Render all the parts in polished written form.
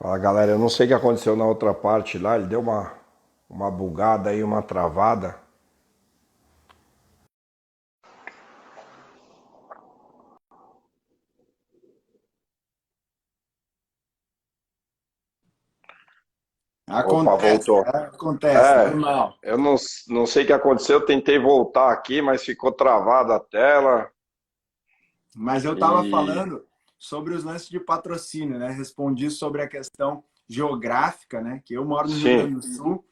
Fala galera, eu não sei o que aconteceu na outra parte lá, ele deu uma bugada aí, uma travada. Opa, Acontece, voltou. cara, acontece, É, normal. eu não sei o que aconteceu, eu tentei voltar aqui, mas ficou travada a tela Mas eu estava e falando sobre os lances de patrocínio, né? Respondi sobre a questão geográfica, né? Que eu moro no Rio sim. Grande do Sul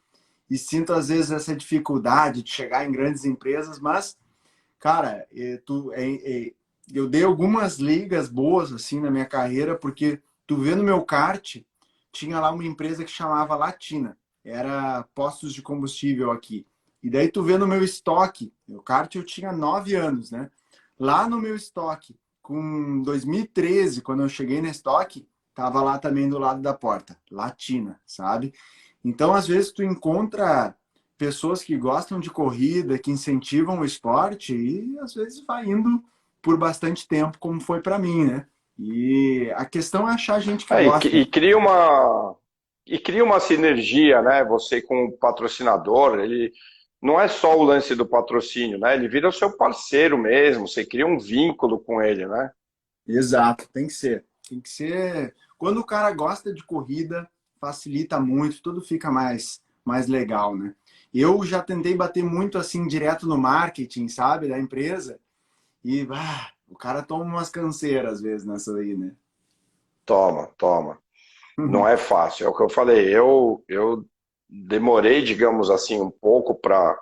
e sinto às vezes essa dificuldade de chegar em grandes empresas, mas, cara, eu dei algumas ligas boas assim na minha carreira, porque tu vê no meu kart, tinha lá uma empresa que chamava Latina, era postos de combustível aqui. E daí tu vê no meu estoque, o kart eu tinha 9 anos, né? Lá no meu estoque, com 2013, quando eu cheguei no estoque, tava lá também do lado da porta, Latina, sabe? Então, às vezes, tu encontra pessoas que gostam de corrida, que incentivam o esporte e às vezes vai indo por bastante tempo, como foi para mim, né? E a questão é achar gente que É, gosta. e cria uma sinergia, né? Você com o patrocinador, ele não é só o lance do patrocínio, né? Ele vira o seu parceiro mesmo, você cria um vínculo com ele, né? Exato, tem que ser. Tem que ser. Quando o cara gosta de corrida, facilita muito, tudo fica mais legal, né? Eu já tentei bater muito assim direto no marketing, sabe, da empresa, e o cara toma umas canseiras às vezes nessa aí, né? Toma, toma. Não é fácil, é o que eu falei. Eu demorei, digamos assim, um pouco para.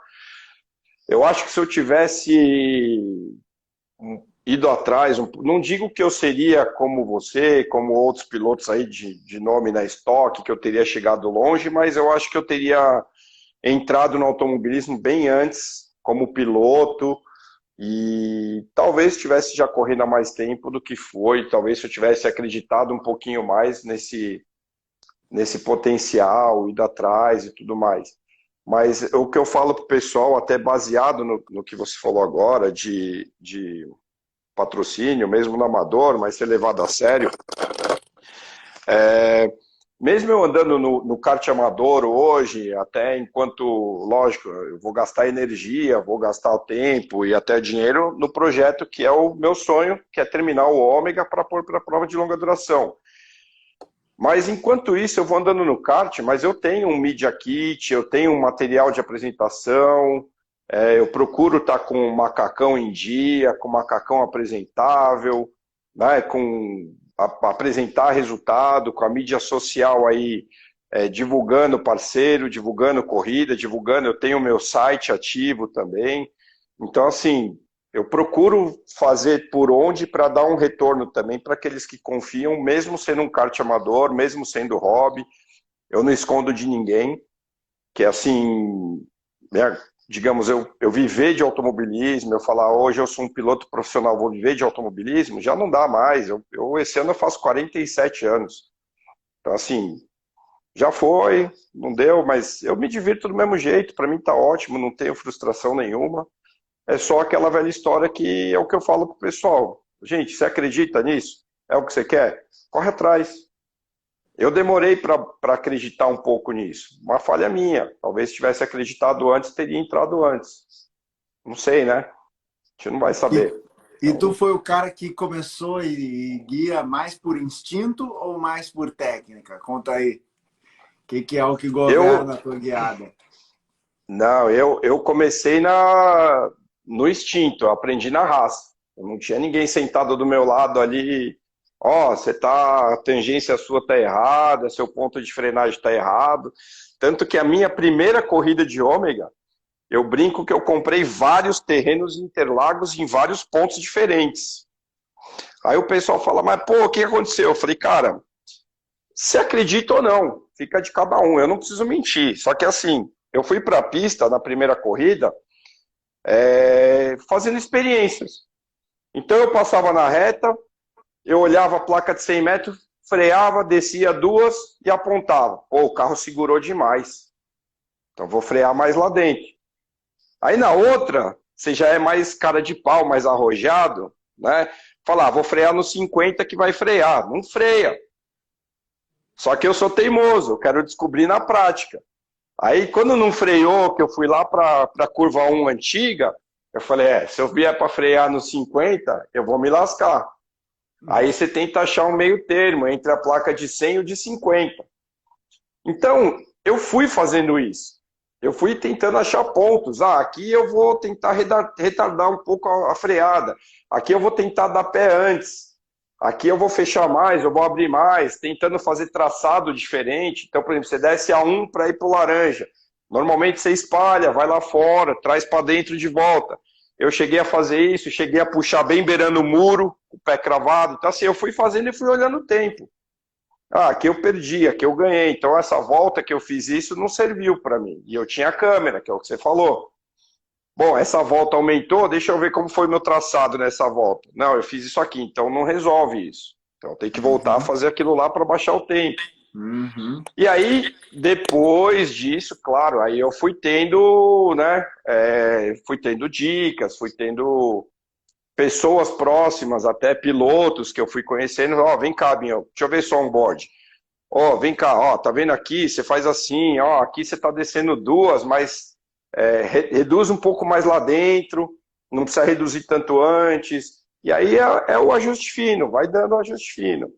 Eu acho que se eu tivesse ido atrás, não digo que eu seria como você, como outros pilotos aí de nome na estoque, que eu teria chegado longe, mas eu acho que eu teria entrado no automobilismo bem antes, como piloto, e talvez tivesse já correndo há mais tempo do que foi, talvez se eu tivesse acreditado um pouquinho mais nesse potencial, ir atrás e tudo mais. Mas o que eu falo para o pessoal, até baseado no que você falou agora, de patrocínio, mesmo no amador, mas ser levado a sério, é, mesmo eu andando no kart amador hoje, até enquanto, lógico, eu vou gastar energia, vou gastar o tempo e até dinheiro no projeto que é o meu sonho, que é terminar o Ômega para pôr para a prova de longa duração. Mas enquanto isso, eu vou andando no kart, mas eu tenho um Media Kit, eu tenho um material de apresentação, eu procuro estar com o macacão em dia, com o macacão apresentável, né, apresentar resultado, com a mídia social aí, divulgando parceiro, divulgando corrida, divulgando, eu tenho o meu site ativo também. Então, assim, eu procuro fazer por onde para dar um retorno também para aqueles que confiam, mesmo sendo um kart amador, mesmo sendo hobby. Eu não escondo de ninguém, que é assim, né, digamos, eu viver de automobilismo, eu falar hoje eu sou um piloto profissional, vou viver de automobilismo, já não dá mais. Esse ano eu faço 47 anos. Então, assim, já foi, não deu, mas eu me divirto do mesmo jeito, para mim tá ótimo, não tenho frustração nenhuma. É só aquela velha história que é o que eu falo pro pessoal. Gente, você acredita nisso? É o que você quer? Corre atrás. Eu demorei para acreditar um pouco nisso. Uma falha minha. Talvez se tivesse acreditado antes, teria entrado antes. Não sei, né? A gente não vai E, saber. e tu Então, foi o cara que começou e guia mais por instinto ou mais por técnica? Conta aí. Que é o que eu governa a tua guiada? não, eu comecei no instinto, eu aprendi na raça. Eu não tinha ninguém sentado do meu lado ali. Ó, você tá, a tangência sua tá errada, seu ponto de frenagem tá errado. Tanto que a minha primeira corrida de ômega, eu brinco que eu comprei vários terrenos em Interlagos em vários pontos diferentes. Aí o pessoal fala, mas pô, o que aconteceu? Eu falei, cara, se acredita ou não, fica de cada um. Eu não preciso mentir. Só que assim, eu fui para a pista na primeira corrida fazendo experiências. Então eu passava na reta, eu olhava a placa de 100 metros, freava, descia duas e apontava. Pô, o carro segurou demais. Então vou frear mais lá dentro. Aí na outra, você já é mais cara de pau, mais arrojado, né? Falar, vou frear no 50 que vai frear. Não freia. Só que eu sou teimoso, eu quero descobrir na prática. Aí, quando não freou, que eu fui lá para a curva 1 antiga, eu falei, se eu vier para frear no 50, eu vou me lascar. Aí você tenta achar um meio termo entre a placa de 100 e o de 50. Então, eu fui fazendo isso. Eu fui tentando achar pontos. Aqui eu vou tentar retardar um pouco a freada. Aqui eu vou tentar dar pé antes. Aqui eu vou fechar mais, eu vou abrir mais, tentando fazer traçado diferente. Então, por exemplo, você desce a 1 para ir para o laranja. Normalmente você espalha, vai lá fora, traz para dentro de volta. Eu cheguei a fazer isso, cheguei a puxar bem beirando o muro, o pé cravado. Então, assim, eu fui fazendo e fui olhando o tempo. Aqui eu perdi, aqui eu ganhei. Então, essa volta que eu fiz isso não serviu para mim. E eu tinha câmera, que é o que você falou. Bom, essa volta aumentou, deixa eu ver como foi meu traçado nessa volta. Não, eu fiz isso aqui, então não resolve isso. Então tem que voltar a fazer aquilo lá para baixar o tempo. E aí, depois disso, claro, aí eu fui tendo, né, fui tendo dicas, fui tendo pessoas próximas, até pilotos que eu fui conhecendo. Vem cá, Binho, deixa eu ver só um board. Vem cá, tá vendo aqui? Você faz assim, aqui você tá descendo duas, mas reduz um pouco mais lá dentro, não precisa reduzir tanto antes. E aí é o ajuste fino, vai dando o ajuste fino.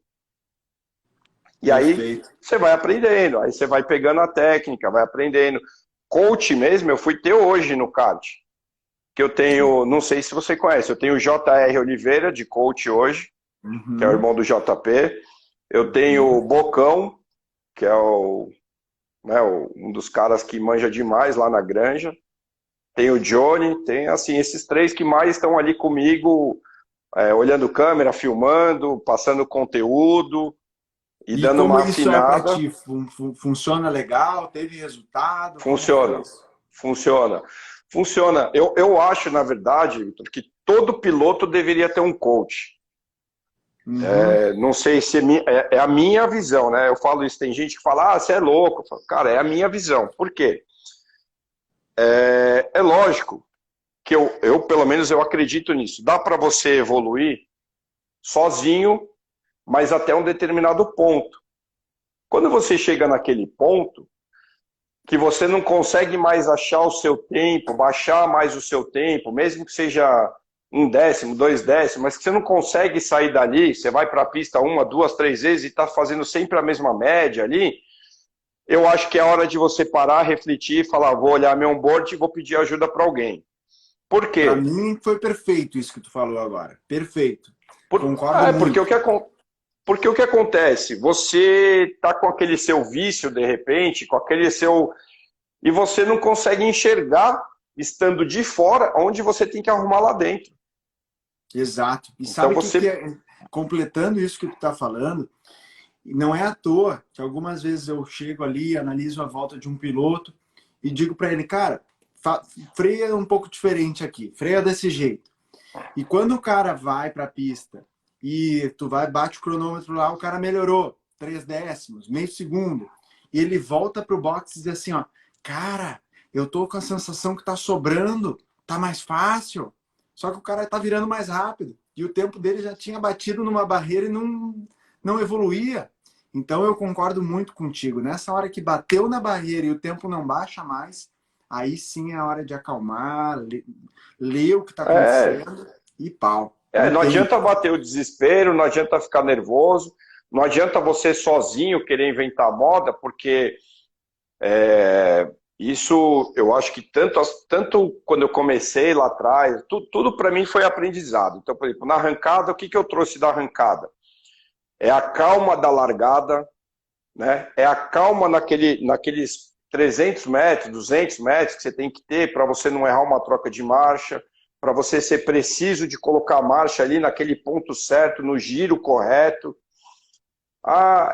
E Perfeito. aí você vai aprendendo, aí você vai pegando a técnica, vai aprendendo. Coach mesmo, eu fui ter hoje no kart. Que eu tenho, não sei se você conhece, eu tenho o JR Oliveira de coach hoje, que é o irmão do JP. Eu tenho o Bocão, que é um dos caras que manja demais lá na granja. Tem o Johnny, tem assim, esses três que mais estão ali comigo, olhando câmera, filmando, passando conteúdo e dando uma afinada. Como isso é pra ti? Funciona legal? Teve resultado? Funciona. Eu acho, na verdade, Victor, que todo piloto deveria ter um coach. Não sei se é a minha visão, né? Eu falo isso, tem gente que fala, você é louco. Eu falo, cara, é a minha visão. Por quê? É lógico que eu, pelo menos, eu acredito nisso. Dá para você evoluir sozinho, mas até um determinado ponto. Quando você chega naquele ponto, que você não consegue mais achar o seu tempo, baixar mais o seu tempo, mesmo que seja 1 décimo, 2 décimos, mas que você não consegue sair dali, você vai para a pista 1, 2, 3 vezes e está fazendo sempre a mesma média ali, eu acho que é hora de você parar, refletir, falar, vou olhar meu onboard e vou pedir ajuda para alguém. Por quê? Para mim foi perfeito isso que tu falou agora. Perfeito. Concordo muito. Porque o que acontece? Você tá com aquele seu vício, de repente, com aquele seu... E você não consegue enxergar, estando de fora, onde você tem que arrumar lá dentro. Exato. E sabe então completando isso que tu tá falando, não é à toa que algumas vezes eu chego ali, analiso a volta de um piloto e digo para ele, cara, freia um pouco diferente aqui, freia desse jeito. E quando o cara vai para a pista e tu bate o cronômetro lá, o cara melhorou 3 décimos, meio segundo, e ele volta pro box e diz assim, cara, eu tô com a sensação que tá sobrando, tá mais fácil, só que o cara tá virando mais rápido e o tempo dele já tinha batido numa barreira e não evoluía. Então eu concordo muito contigo. Nessa hora que bateu na barreira e o tempo não baixa mais, aí sim é a hora de acalmar, ler o que está acontecendo e pau. Não adianta bater o desespero, não adianta ficar nervoso, não adianta você sozinho querer inventar moda, porque isso eu acho que tanto quando eu comecei lá atrás, tudo para mim foi aprendizado. Então, por exemplo, na arrancada, o que eu trouxe da arrancada? É a calma da largada, né? É a calma naqueles 300 metros, 200 metros que você tem que ter para você não errar uma troca de marcha, para você ser preciso de colocar a marcha ali naquele ponto certo, no giro correto.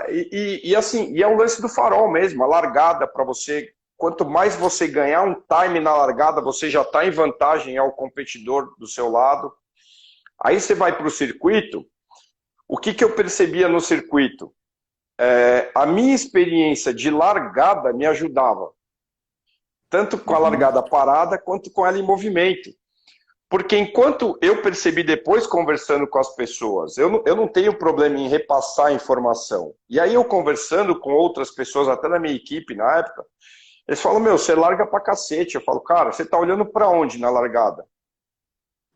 E é o lance do farol mesmo, a largada para você. Quanto mais você ganhar um time na largada, você já está em vantagem ao competidor do seu lado. Aí você vai para o circuito. O que eu percebia no circuito? A minha experiência de largada me ajudava. Tanto com a largada parada, quanto com ela em movimento. Porque enquanto eu percebi depois conversando com as pessoas, eu não tenho problema em repassar a informação. E aí eu conversando com outras pessoas, até na minha equipe na época, eles falam, meu, você larga pra cacete. Eu falo, cara, você tá olhando pra onde na largada?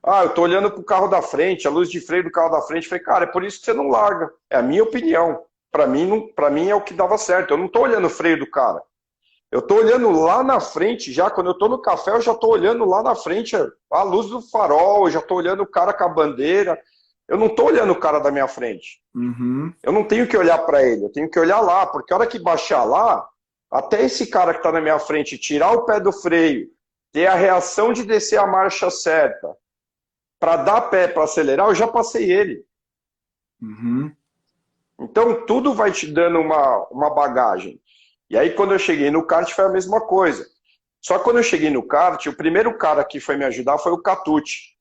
Ah, eu tô olhando pro carro da frente, a luz de freio do carro da frente. Eu falei, cara, é por isso que você não larga. É a minha opinião. Pra mim, para mim é o que dava certo. Eu não tô olhando o freio do cara. Eu tô olhando lá na frente, já quando eu tô no café, eu já tô olhando lá na frente a luz do farol, eu já tô olhando o cara com a bandeira. Eu não tô olhando o cara da minha frente. Uhum. Eu não tenho que olhar para ele, eu tenho que olhar lá, porque a hora que baixar lá, até esse cara que tá na minha frente tirar o pé do freio, ter a reação de descer a marcha certa, para dar pé para acelerar, eu já passei ele. Uhum. Então tudo vai te dando uma bagagem. E aí, quando eu cheguei no kart, foi a mesma coisa. Só que quando eu cheguei no kart, o primeiro cara que foi me ajudar foi o Catucci.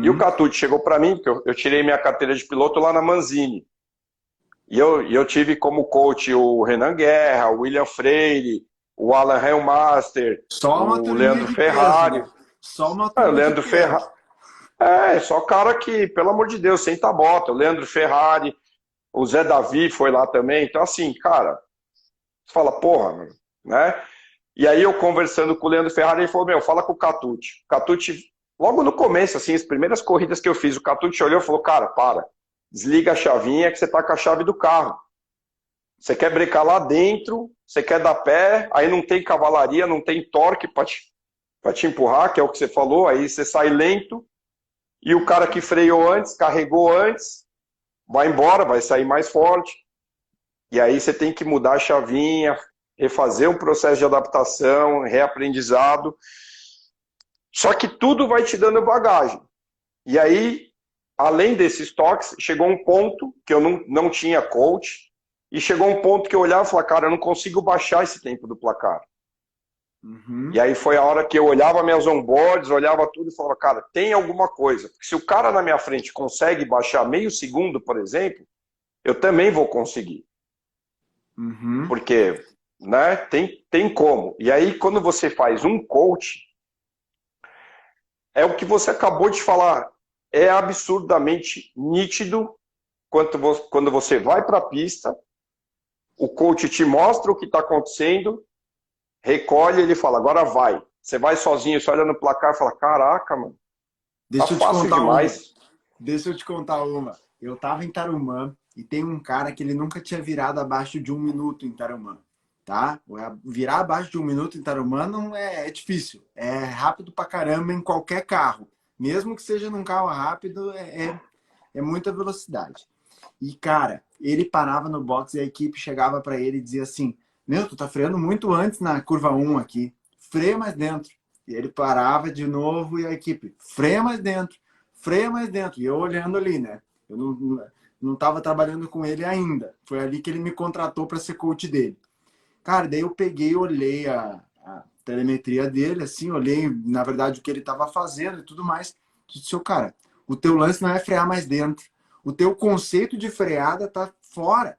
E o Uhum. Catucci chegou para mim, porque eu tirei minha carteira de piloto lá na Manzini. E eu tive como coach o Renan Guerra, o William Freire, o Alan Hellmaster, Só uma o turminha Leandro de peso, Ferrari. né? Só uma Ah, o turma de Leandro peso. Ferrari. É, só cara que, pelo amor de Deus, senta a bota. O Leandro Ferrari, o Zé Davi foi lá também. Então, assim, cara, você fala, porra, né? E aí eu conversando com o Leandro Ferrari, ele falou, meu, fala com o Catucci. O Catucci, logo no começo, assim, as primeiras corridas que eu fiz, o Catucci olhou e falou, cara, para, desliga a chavinha que você tá com a chave do carro. Você quer brecar lá dentro, você quer dar pé, aí não tem cavalaria, não tem torque pra te empurrar, que é o que você falou, aí você sai lento, e o cara que freou antes, carregou antes, vai embora, vai sair mais forte. E aí você tem que mudar a chavinha, refazer um processo de adaptação, reaprendizado. Só que tudo vai te dando bagagem. E aí, além desses toques, chegou um ponto que eu não tinha coach, e chegou um ponto que eu olhava e falava, cara, eu não consigo baixar esse tempo do placar. E Uhum. aí foi a hora que eu olhava minhas onboards, olhava tudo e falava, cara, tem alguma coisa. Porque se o cara na minha frente consegue baixar meio segundo, por exemplo, eu também vou conseguir. Uhum. Porque, né, tem como. E aí, quando você faz um coach, é o que você acabou de falar. É absurdamente nítido quando você vai para a pista, o coach te mostra o que está acontecendo, recolhe, ele fala, agora vai. Você vai sozinho, você olha no placar e fala, caraca, mano, tá Deixa eu te fácil contar uma. demais. Deixa eu te contar uma. Eu tava em Tarumã e tem um cara que ele nunca tinha virado abaixo de 1 minuto em Tarumã, tá? Virar abaixo de 1 minuto em Tarumã não é difícil. É rápido pra caramba em qualquer carro. Mesmo que seja num carro rápido, é muita velocidade. E, cara, ele parava no box e a equipe chegava para ele e dizia assim: Meu, tu tá freando muito antes na curva 1 aqui. Freia mais dentro. E ele parava de novo e a equipe: freia mais dentro, freia mais dentro. E eu olhando ali, né? Eu não estava trabalhando com ele ainda. Foi ali que ele me contratou para ser coach dele. Cara, daí eu peguei, olhei a telemetria dele, assim, olhei, na verdade, o que ele estava fazendo e tudo mais. Disse, seu cara, o teu lance não é frear mais dentro. O teu conceito de freada tá fora.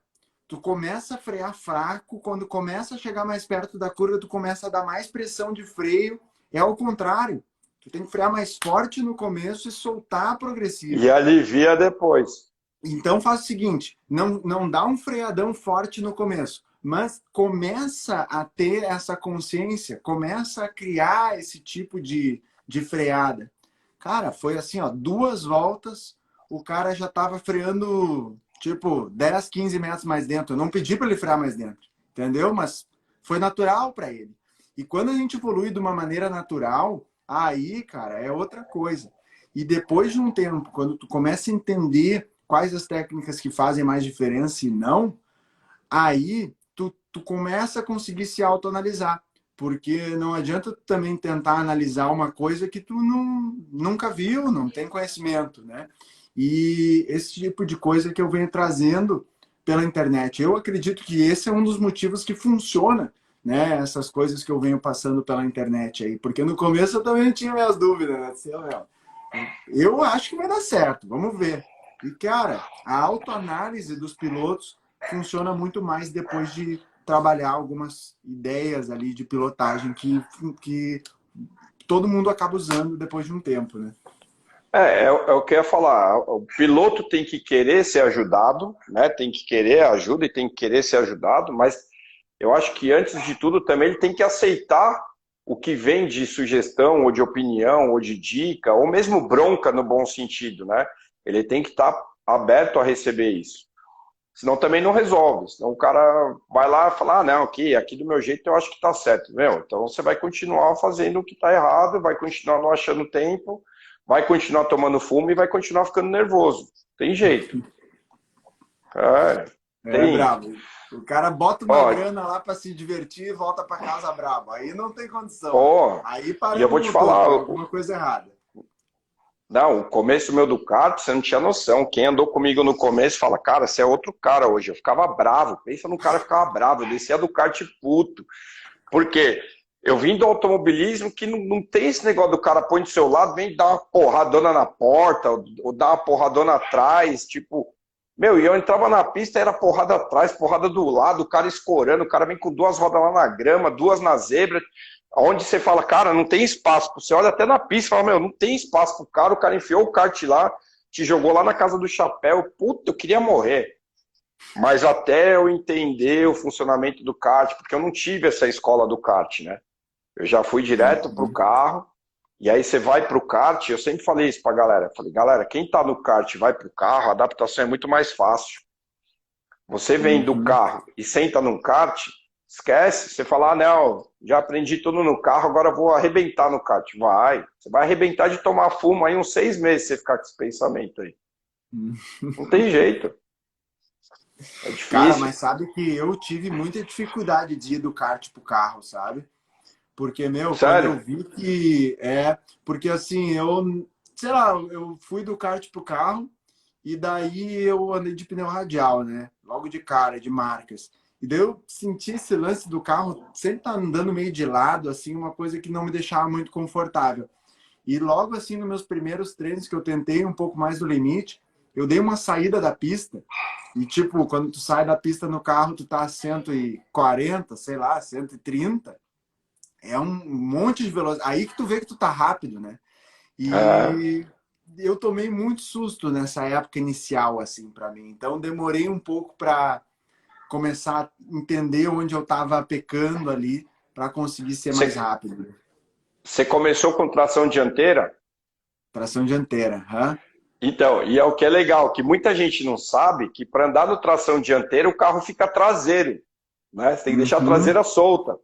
Tu começa a frear fraco, quando começa a chegar mais perto da curva, tu começa a dar mais pressão de freio. É ao contrário. Tu tem que frear mais forte no começo e soltar a E progressiva. alivia depois. Então faz o seguinte, não dá um freadão forte no começo, mas começa a ter essa consciência, começa a criar esse tipo de freada. Cara, foi assim, ó, 2 voltas, o cara já estava freando tipo 10, 15 metros mais dentro. Eu não pedi para ele frear mais dentro, entendeu? Mas foi natural para ele. E quando a gente evolui de uma maneira natural, aí, cara, é outra coisa. E depois de um tempo, quando tu começa a entender quais as técnicas que fazem mais diferença e não, aí tu começa a conseguir se autoanalisar. Porque não adianta tu também tentar analisar uma coisa que tu nunca viu, não tem conhecimento, né? E esse tipo de coisa que eu venho trazendo pela internet. Eu acredito que esse é um dos motivos que funciona, né? Essas coisas que eu venho passando pela internet aí. Porque no começo eu também tinha minhas dúvidas, né? Assim, eu acho que vai dar certo, vamos ver. E, cara, a autoanálise dos pilotos funciona muito mais depois de trabalhar algumas ideias ali de pilotagem que todo mundo acaba usando depois de um tempo, né? É o que eu ia falar. O piloto tem que querer ser ajudado, né? Tem que querer ajuda e tem que querer ser ajudado, mas eu acho que antes de tudo também ele tem que aceitar o que vem de sugestão, ou de opinião, ou de dica, ou mesmo bronca no bom sentido, né? Ele tem que estar aberto a receber isso. Senão também não resolve. Senão o cara vai lá e fala, ah, não, aqui do meu jeito eu acho que tá certo. Meu, então você vai continuar fazendo o que tá errado, vai continuar não achando tempo, vai continuar tomando fumo e vai continuar ficando nervoso. Tem jeito. É, É tem. brabo. O cara bota uma Ó, grana lá para se divertir e volta para casa brabo. Aí não tem condição. ó, Aí e eu paramos vou o te motor, falar, tem alguma coisa errada. não, o começo meu do kart, você não tinha noção. Quem andou comigo no começo fala, cara, você é outro cara hoje. Eu ficava bravo. Pensa no cara ficava bravo. Eu descia do kart puto. Por quê? Eu vim do automobilismo que não tem esse negócio do cara põe do seu lado, vem dar uma porradona na porta, ou dar uma porradona atrás, tipo. Meu, e eu entrava na pista, era porrada atrás, porrada do lado, o cara escorando, o cara vem com duas rodas lá na grama, duas na zebra, onde você fala, cara, não tem espaço. Você olha até na pista e fala, meu, não tem espaço pro cara, o cara enfiou o kart lá, te jogou lá na casa do chapéu, puta, eu queria morrer. Mas até eu entender o funcionamento do kart, porque eu não tive essa escola do kart, né? Eu já fui direto pro carro, e aí você vai pro kart, eu sempre falei isso pra galera. Eu falei, galera, quem tá no kart e vai pro carro, a adaptação é muito mais fácil. Você vem do Uhum. carro e senta num kart, esquece, você fala, ah, não, já aprendi tudo no carro, agora vou arrebentar no kart. Vai, você vai arrebentar de tomar fumo aí uns 6 meses, você ficar com esse pensamento aí. Não tem jeito, é Cara, difícil. mas sabe que eu tive muita dificuldade de ir do kart pro carro, sabe? Porque, meu, quando eu Sério? vi que é. Porque assim, eu. Sei lá, eu fui do kart pro carro e daí eu andei de pneu radial, né? Logo de cara, de marcas. E daí eu senti esse lance do carro sempre tá andando meio de lado, assim, uma coisa que não me deixava muito confortável. E logo assim, nos meus primeiros treinos que eu tentei um pouco mais do limite, eu dei uma saída da pista. E tipo, quando tu sai da pista no carro, tu tá a 140, sei lá, 130. É um monte de velocidade. Aí que tu vê que tu tá rápido, né? É. E eu tomei muito susto nessa época inicial, assim, para mim. Então demorei um pouco para começar a entender onde eu tava pecando ali para conseguir ser mais Você, rápido. você começou com tração dianteira? Tração dianteira, hã? Então, e é o que é legal, que muita gente não sabe que para andar no tração dianteira o carro fica traseiro, né? Você tem que deixar a Uhum, traseira solta.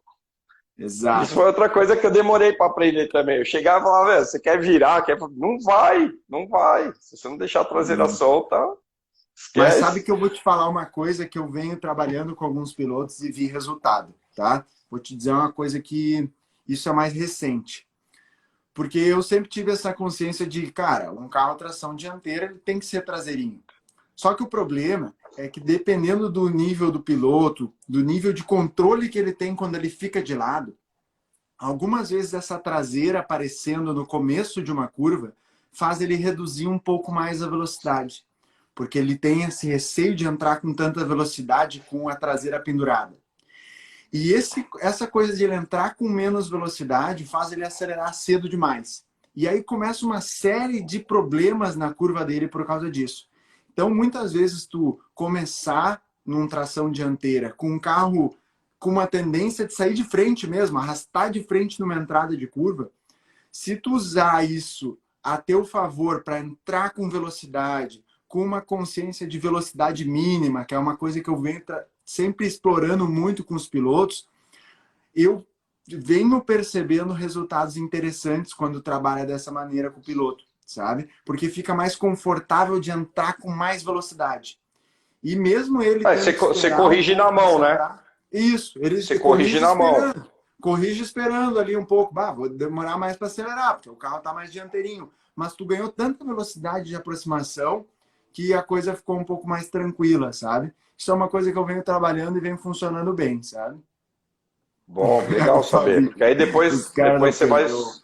Isso foi exato. outra coisa que eu demorei para aprender também. Eu chegava e falava, "Velho, você quer virar, quer... Não vai, não vai. Se você não deixar a traseira solta, Mas sabe esquece. que eu vou te falar uma coisa que eu venho trabalhando com alguns pilotos e vi resultado, tá? Vou te dizer uma coisa que isso é mais recente. Porque eu sempre tive essa consciência de, cara, um carro tração dianteira ele tem que ser traseirinho. Só que o problema é que dependendo do nível do piloto, do nível de controle que ele tem quando ele fica de lado, algumas vezes essa traseira aparecendo no começo de uma curva faz ele reduzir um pouco mais a velocidade, porque ele tem esse receio de entrar com tanta velocidade com a traseira pendurada. E essa coisa de ele entrar com menos velocidade faz ele acelerar cedo demais. E aí começa uma série de problemas na curva dele por causa disso. Então, muitas vezes, tu começar num tração dianteira com um carro com uma tendência de sair de frente mesmo, arrastar de frente numa entrada de curva, se tu usar isso a teu favor para entrar com velocidade, com uma consciência de velocidade mínima, que é uma coisa que eu venho sempre explorando muito com os pilotos, eu venho percebendo resultados interessantes quando trabalha dessa maneira com o piloto, sabe? Porque fica mais confortável de entrar com mais velocidade. E mesmo ele Aí tendo você, que você esperar um corrige na pouco para mão, né? acelerar, isso, ele Você corrige corrige na mão. esperando. Corrige esperando ali um pouco. Bah, vou demorar mais para acelerar, porque o carro está mais dianteirinho. Mas tu ganhou tanta velocidade de aproximação que a coisa ficou um pouco mais tranquila, sabe? Isso é uma coisa que eu venho trabalhando e venho funcionando bem, sabe? Bom, legal O saber. Fabinho, Porque aí os depois, caras não você vai. perdoam.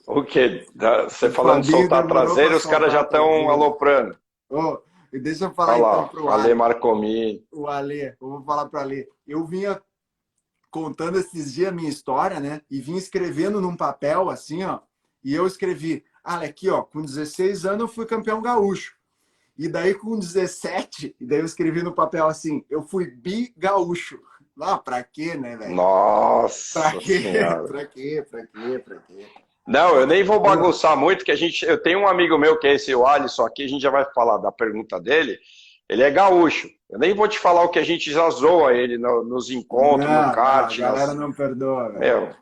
O quê? Você O falando de Fabinho soltar a demorou para traseira, os caras já soltar a estão traseira. aloprando. Oh, e deixa eu Olha falar então lá, pro Ale Ale. Marcomi. O Ale, eu vou falar para Ale. Eu vinha contando esses dias a minha história, né? E vim escrevendo num papel assim, ó. E eu escrevi, olha aqui, ó, com 16 anos eu fui campeão gaúcho. E daí com 17, e daí eu escrevi no papel assim, eu fui bi-gaúcho. Ah, pra quê, né, velho? Pra Nossa quê? Senhora. Pra quê? Pra quê? Pra quê? Não, eu nem vou Eu- bagunçar muito, que eu tenho um amigo meu que é esse, o Alisson aqui, a gente já vai falar da pergunta dele. Ele é gaúcho. Eu nem vou te falar o que a gente já zoa ele nos encontros, no Não, não, a kart, galera não perdoa, velho. meu.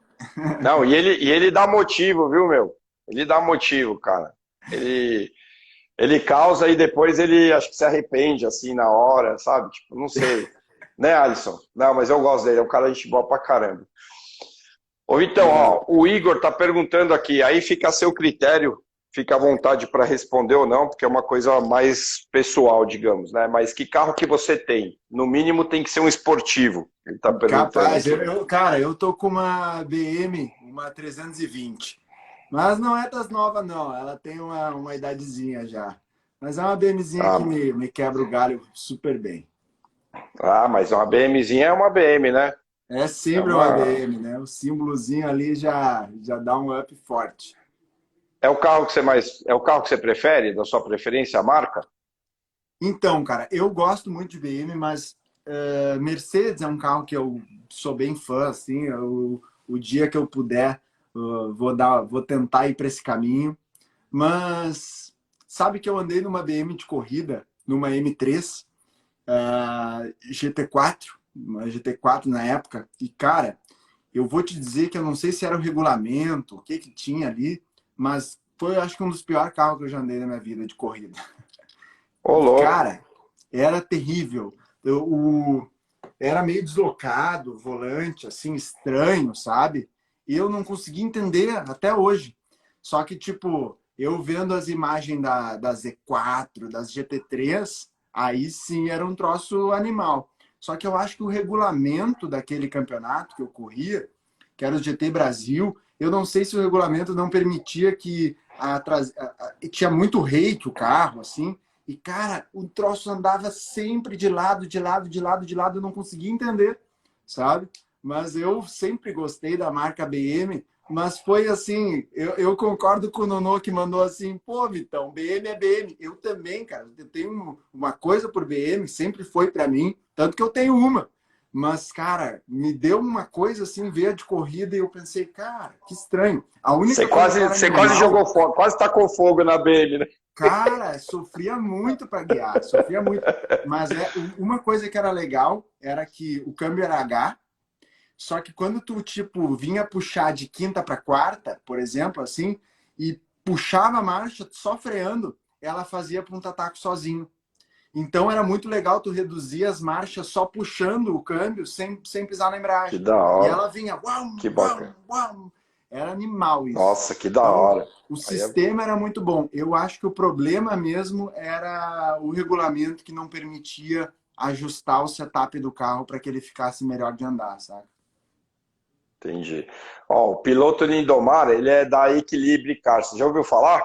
Não, e ele dá motivo, viu, meu? Ele dá motivo, cara. Ele, ele causa e depois ele acho que se arrepende assim na hora, sabe? Tipo, não sei. Né, Alisson? Não, mas eu gosto dele, é um cara de gente boa pra caramba. Ou então, ó, o Igor tá perguntando aqui, aí fica a seu critério, fica à vontade para responder ou não, porque é uma coisa mais pessoal, digamos, né? Mas que carro que você tem? No mínimo tem que ser um esportivo. Ele tá perguntando Capaz, aqui. cara, eu tô com uma BM, uma 320. Mas não é das novas, não. Ela tem uma idadezinha já. Mas é uma BMzinha que Ah, me quebra o galho super bem. mas uma BMzinha é uma BM, né? É É sempre uma uma. BM, né? O símbolozinho ali já dá um up forte. É o carro que você mais. É o carro que você prefere, da sua preferência, a marca? Então, cara, eu gosto muito de BM, mas Mercedes é um carro que eu sou bem fã, assim. O dia que eu puder, vou tentar ir para esse caminho. Mas sabe que eu andei numa BM de corrida, numa M3, GT4, uma GT4 na época, e cara, eu vou te dizer que eu não sei se era o regulamento, o que que tinha ali, mas foi, acho que um dos piores carros que eu já andei na minha vida de corrida. Ô, louco. Cara, era terrível. Era meio deslocado, o volante, assim, estranho, sabe? E eu não consegui entender até hoje. Só que, tipo, eu vendo as imagens da Z4, das GT3, aí sim era um troço animal. Só que eu acho que o regulamento daquele campeonato que eu corria, que era o GT Brasil, eu não sei se o regulamento não permitia que tinha muito rake o carro, assim, e, cara, o troço andava sempre de lado, de lado, de lado, de lado, eu não conseguia entender, sabe? Mas eu sempre gostei da marca BM, mas foi assim, eu concordo com o Nono que mandou assim, pô, Vitão, BM é BM. Eu também, cara, eu tenho uma coisa por BM, sempre foi para mim, tanto que eu tenho uma. Mas, cara, me deu uma coisa assim, ver de corrida e eu pensei, cara, que estranho. A Você única coisa que quase, era você quase animal. jogou fogo, quase tacou fogo na BM, né? Cara, sofria muito para guiar, sofria muito. Mas uma coisa que era legal era que o câmbio era H, só que quando tu, tipo, vinha puxar de quinta para quarta, por exemplo, assim, e puxava a marcha só freando, ela fazia ponta-taco sozinho. Então era muito legal tu reduzir as marchas só puxando o câmbio sem pisar na Que embreagem. da E hora. ela vinha, uau, Que uau, bacana. uau. Era animal isso. Nossa, que da Então, hora. o Aí é... sistema era muito bom. Eu acho que o problema mesmo era o regulamento que não permitia ajustar o setup do carro para que ele ficasse melhor de andar, sabe? Entendi. Ó, o piloto Lindomar, ele é da Equilibre Car. Você já ouviu falar?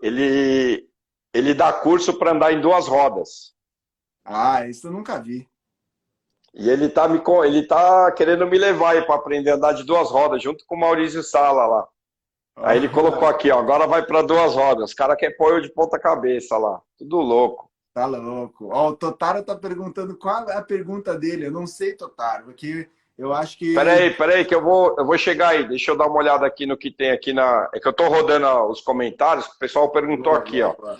Ele, ele dá curso para andar em duas rodas. Ah, isso eu nunca vi. E ele tá querendo me levar aí para aprender a andar de duas rodas, junto com o Maurício Sala lá. Aí ele colocou aqui, ó, agora vai para duas rodas. Os cara quer pôr eu de ponta cabeça lá. Tudo louco. Tá louco. Ó, o Totaro tá perguntando qual é a pergunta dele. Eu não sei, Totaro, porque eu acho que. Peraí, que eu vou chegar aí. Deixa eu dar uma olhada aqui no que tem aqui na. É que eu tô rodando os comentários. O pessoal perguntou Boa, aqui, boa, ó. boa.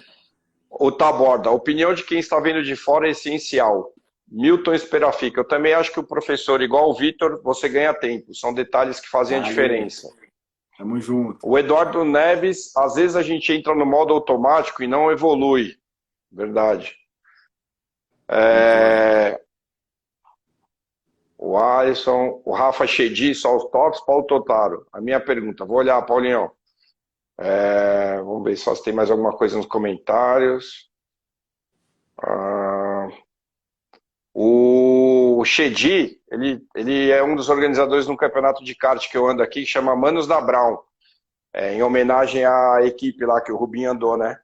O Taborda, a opinião de quem está vendo de fora é essencial. Milton Esperafica, eu também acho que o professor, igual o Vitor, você ganha tempo. São detalhes que fazem a Valeu. diferença. Tamo junto. O Eduardo Neves, às vezes a gente entra no modo automático e não evolui. Verdade. Concordo. É, o Alisson, o Rafa Chedi, só os tops, Paulo Totaro. A minha pergunta, vou olhar, Paulinho. Vamos ver só se tem mais alguma coisa nos comentários. Ah, o Chedi, ele é um dos organizadores de um campeonato de kart que eu ando aqui, que chama Manos da Brown, em homenagem à equipe lá que o Rubinho andou, né?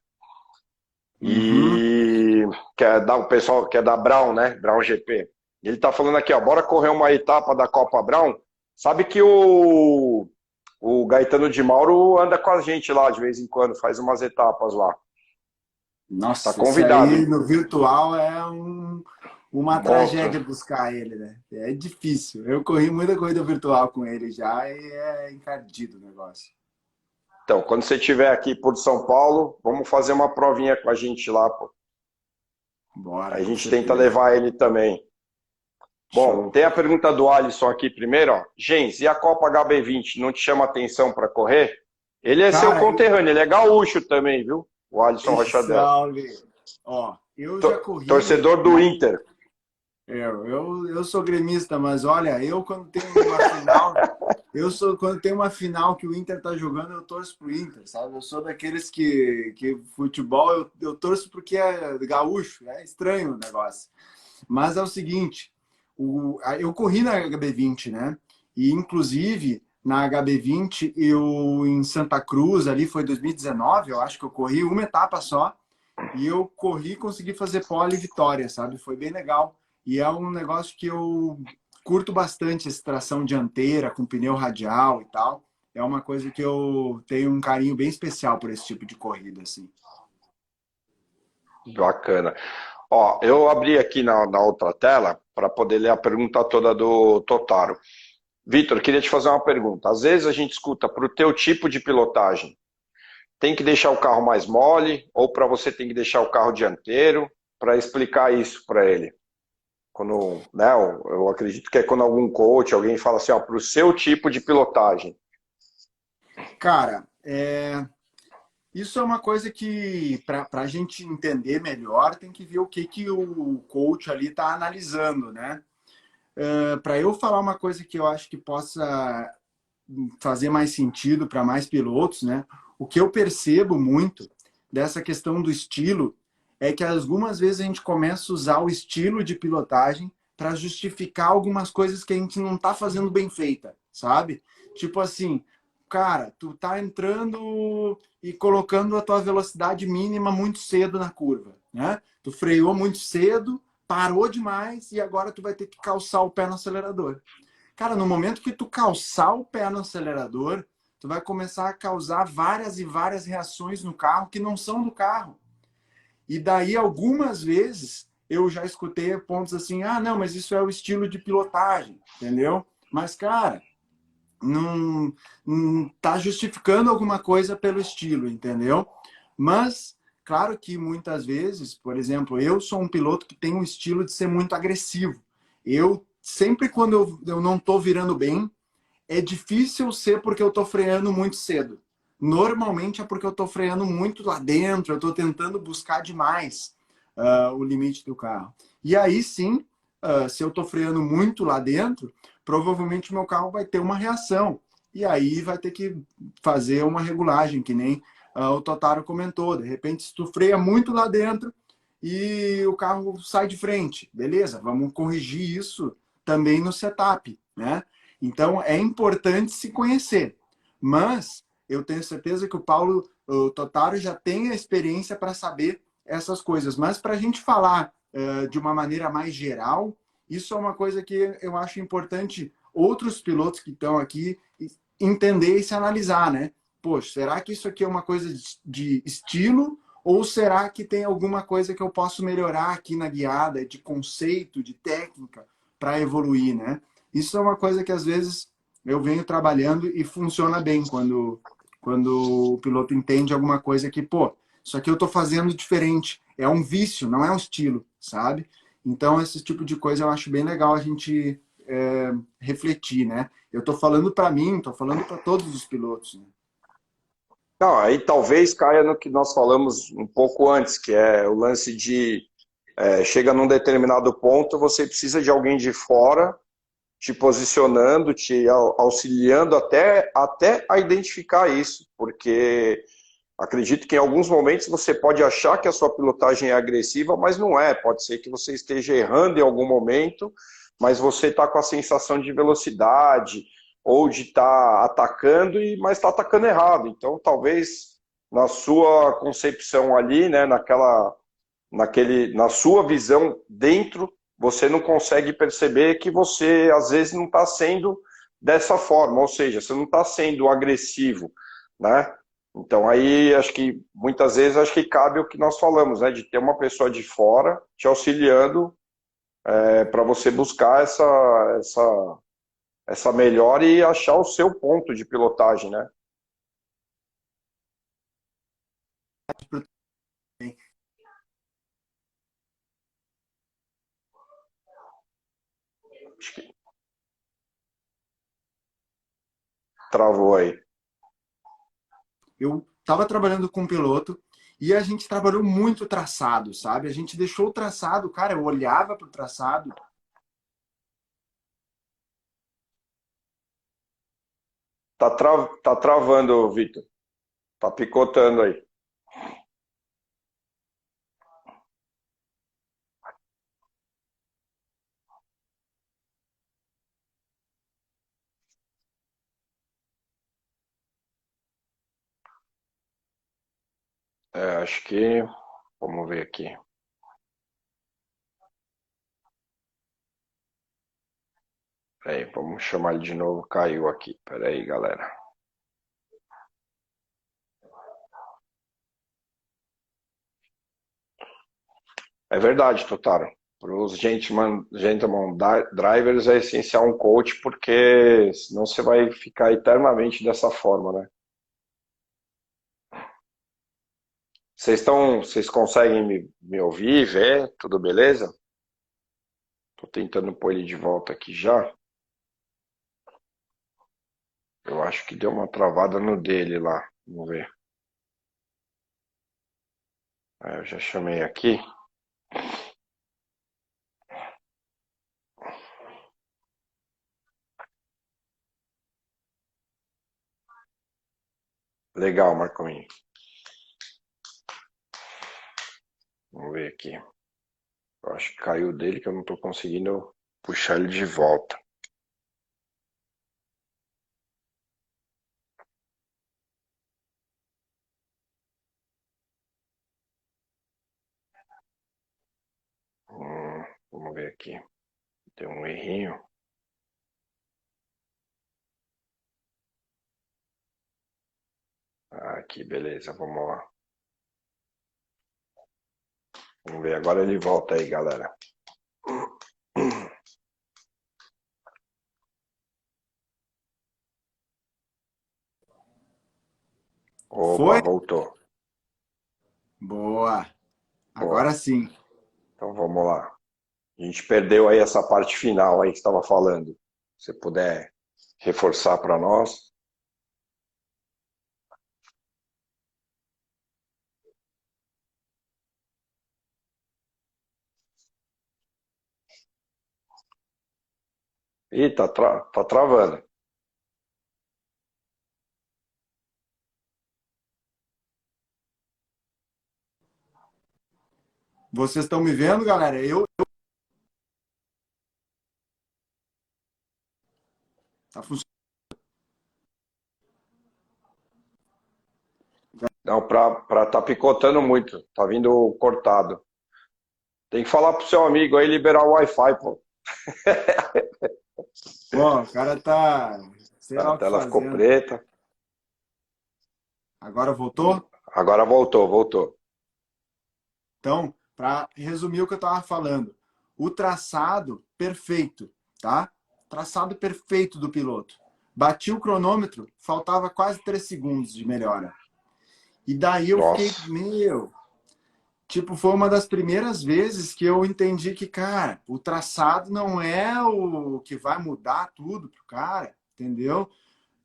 Uhum. E que é o pessoal que é da Brown, né? Brown GP. Ele tá falando aqui, ó, bora correr uma etapa da Copa Brown. Sabe que o Gaetano de Mauro anda com a gente lá de vez em quando, faz umas etapas lá. Tá Nossa, esse convidado, aí hein? no virtual é uma Monstro. tragédia buscar ele, né? É difícil. Eu corri muita corrida virtual com ele já e é encardido o negócio. Então, quando você estiver aqui por São Paulo, vamos fazer uma provinha com a gente lá, pô. Bora, Aí a com gente tenta certeza. levar ele também. Bom, Show. tem a pergunta do Alisson aqui primeiro, ó. Gens, e a Copa HB20 não te chama atenção para correr? Ele é seu Cara, conterrâneo, ele é gaúcho também, viu? O Alisson Rochadel. salve. Ó, eu já corri. Torcedor do Inter. Eu sou gremista, mas olha, eu quando tem uma final, quando tem uma final que o Inter tá jogando, eu torço pro Inter, sabe? Eu sou daqueles que futebol eu torço porque é gaúcho, é estranho o negócio. Mas é o seguinte, eu corri na HB20, né? E inclusive na HB20 eu em Santa Cruz ali foi 2019, eu acho que eu corri uma etapa só. E eu corri e consegui fazer pole e vitória, sabe? Foi bem legal. E é um negócio que eu curto bastante, essa tração dianteira, com pneu radial e tal. É uma coisa que eu tenho um carinho bem especial por esse tipo de corrida, assim. Bacana. Ó, eu abri aqui na outra tela para poder ler a pergunta toda do Totaro. Vitor, queria te fazer uma pergunta. Às vezes a gente escuta para o teu tipo de pilotagem, tem que deixar o carro mais mole ou para você tem que deixar o carro dianteiro, para explicar isso para ele. Quando, né, eu acredito que é quando algum coach, alguém fala assim, ó, para o seu tipo de pilotagem. Cara, isso é uma coisa que, para a gente entender melhor, tem que ver o que o coach ali está analisando, né? Para eu falar uma coisa que eu acho que possa fazer mais sentido para mais pilotos, né? O que eu percebo muito dessa questão do estilo é que algumas vezes a gente começa a usar o estilo de pilotagem para justificar algumas coisas que a gente não está fazendo bem feita, sabe? Tipo assim, cara, tu tá entrando e colocando a tua velocidade mínima muito cedo na curva, né? Tu freou muito cedo, parou demais e agora tu vai ter que calçar o pé no acelerador. Cara, no momento que tu calçar o pé no acelerador, tu vai começar a causar várias e várias reações no carro que não são do carro. E daí, algumas vezes, eu já escutei pontos assim, ah, não, mas isso é o estilo de pilotagem, entendeu? Mas, cara, não tá justificando alguma coisa pelo estilo, entendeu? Mas, claro que muitas vezes, por exemplo, eu sou um piloto que tem um estilo de ser muito agressivo. Eu, sempre quando eu não tô virando bem, é difícil ser porque eu estou freando muito cedo. Normalmente é porque eu estou freando muito lá dentro, eu estou tentando buscar demais o limite do carro. E aí sim, se eu estou freando muito lá dentro, provavelmente meu carro vai ter uma reação. E aí vai ter que fazer uma regulagem, que nem o Totaro comentou. De repente, se tu freia muito lá dentro e o carro sai de frente, beleza, vamos corrigir isso também no setup, né? Então, é importante se conhecer. Mas eu tenho certeza que o Totaro já tem a experiência para saber essas coisas. Mas para a gente falar de uma maneira mais geral, isso é uma coisa que eu acho importante outros pilotos que estão aqui entender e se analisar, né? Poxa, será que isso aqui é uma coisa de estilo ou será que tem alguma coisa que eu posso melhorar aqui na guiada, de conceito, de técnica, para evoluir, né? Isso é uma coisa que às vezes eu venho trabalhando e funciona bem quando o piloto entende alguma coisa que, pô, isso aqui eu estou fazendo diferente. É um vício, não é um estilo, sabe? Então, esse tipo de coisa eu acho bem legal a gente refletir, né? Eu estou falando para mim, estou falando para todos os pilotos. Né? Não, aí talvez caia no que nós falamos um pouco antes, que é o lance de chega num determinado ponto, você precisa de alguém de fora te posicionando, te auxiliando até a identificar isso, porque acredito que em alguns momentos você pode achar que a sua pilotagem é agressiva, mas não é. Pode ser que você esteja errando em algum momento, mas você está com a sensação de velocidade ou de estar atacando, mas está atacando errado. Então, talvez na sua concepção ali, né, na sua visão dentro você não consegue perceber que você, às vezes, não está sendo dessa forma, ou seja, você não está sendo agressivo, né? Então aí acho que muitas vezes acho que cabe o que nós falamos, né? De ter uma pessoa de fora te auxiliando para você buscar essa melhora e achar o seu ponto de pilotagem, né? Acho que travou aí. Eu estava trabalhando com um piloto e a gente trabalhou muito traçado, sabe? A gente deixou o traçado, cara, eu olhava para o traçado. Tá travando, Vitor. Tá picotando aí. Acho que. Vamos ver aqui. Peraí, vamos chamar ele de novo. Caiu aqui. Peraí, galera. É verdade, Totaro. Para os gentleman drivers é essencial um coach, porque senão você vai ficar eternamente dessa forma, né? Vocês conseguem me ouvir, ver? Tudo beleza? Tô tentando pôr ele de volta aqui já. Eu acho que deu uma travada no dele lá. Vamos ver. Eu já chamei aqui. Legal, Marcoinho. Vamos ver aqui. Eu acho que caiu dele que eu não tô conseguindo puxar ele de volta. Vamos ver aqui. Tem um errinho. Aqui, beleza. Vamos lá. Vamos ver. Agora ele volta aí, galera. Opa, Foi? voltou. Boa. Boa. Agora sim. Então vamos lá. A gente perdeu aí essa parte final aí que estava falando. Se você puder reforçar para nós. Ih, tá travando. Vocês estão me vendo, galera? Tá funcionando. Não, tá picotando muito. Tá vindo cortado. Tem que falar pro seu amigo aí liberar o Wi-Fi, pô. Bom, o cara tá, sei A lá o que tela ficou fazendo. preta. Agora voltou? Agora voltou. Então, para resumir o que eu estava falando, o traçado perfeito, tá? Traçado perfeito do piloto. Bati o cronômetro, faltava quase 3 segundos de melhora. E daí eu fiquei, Nossa. tipo, foi uma das primeiras vezes que eu entendi que, cara, o traçado não é o que vai mudar tudo pro cara, entendeu?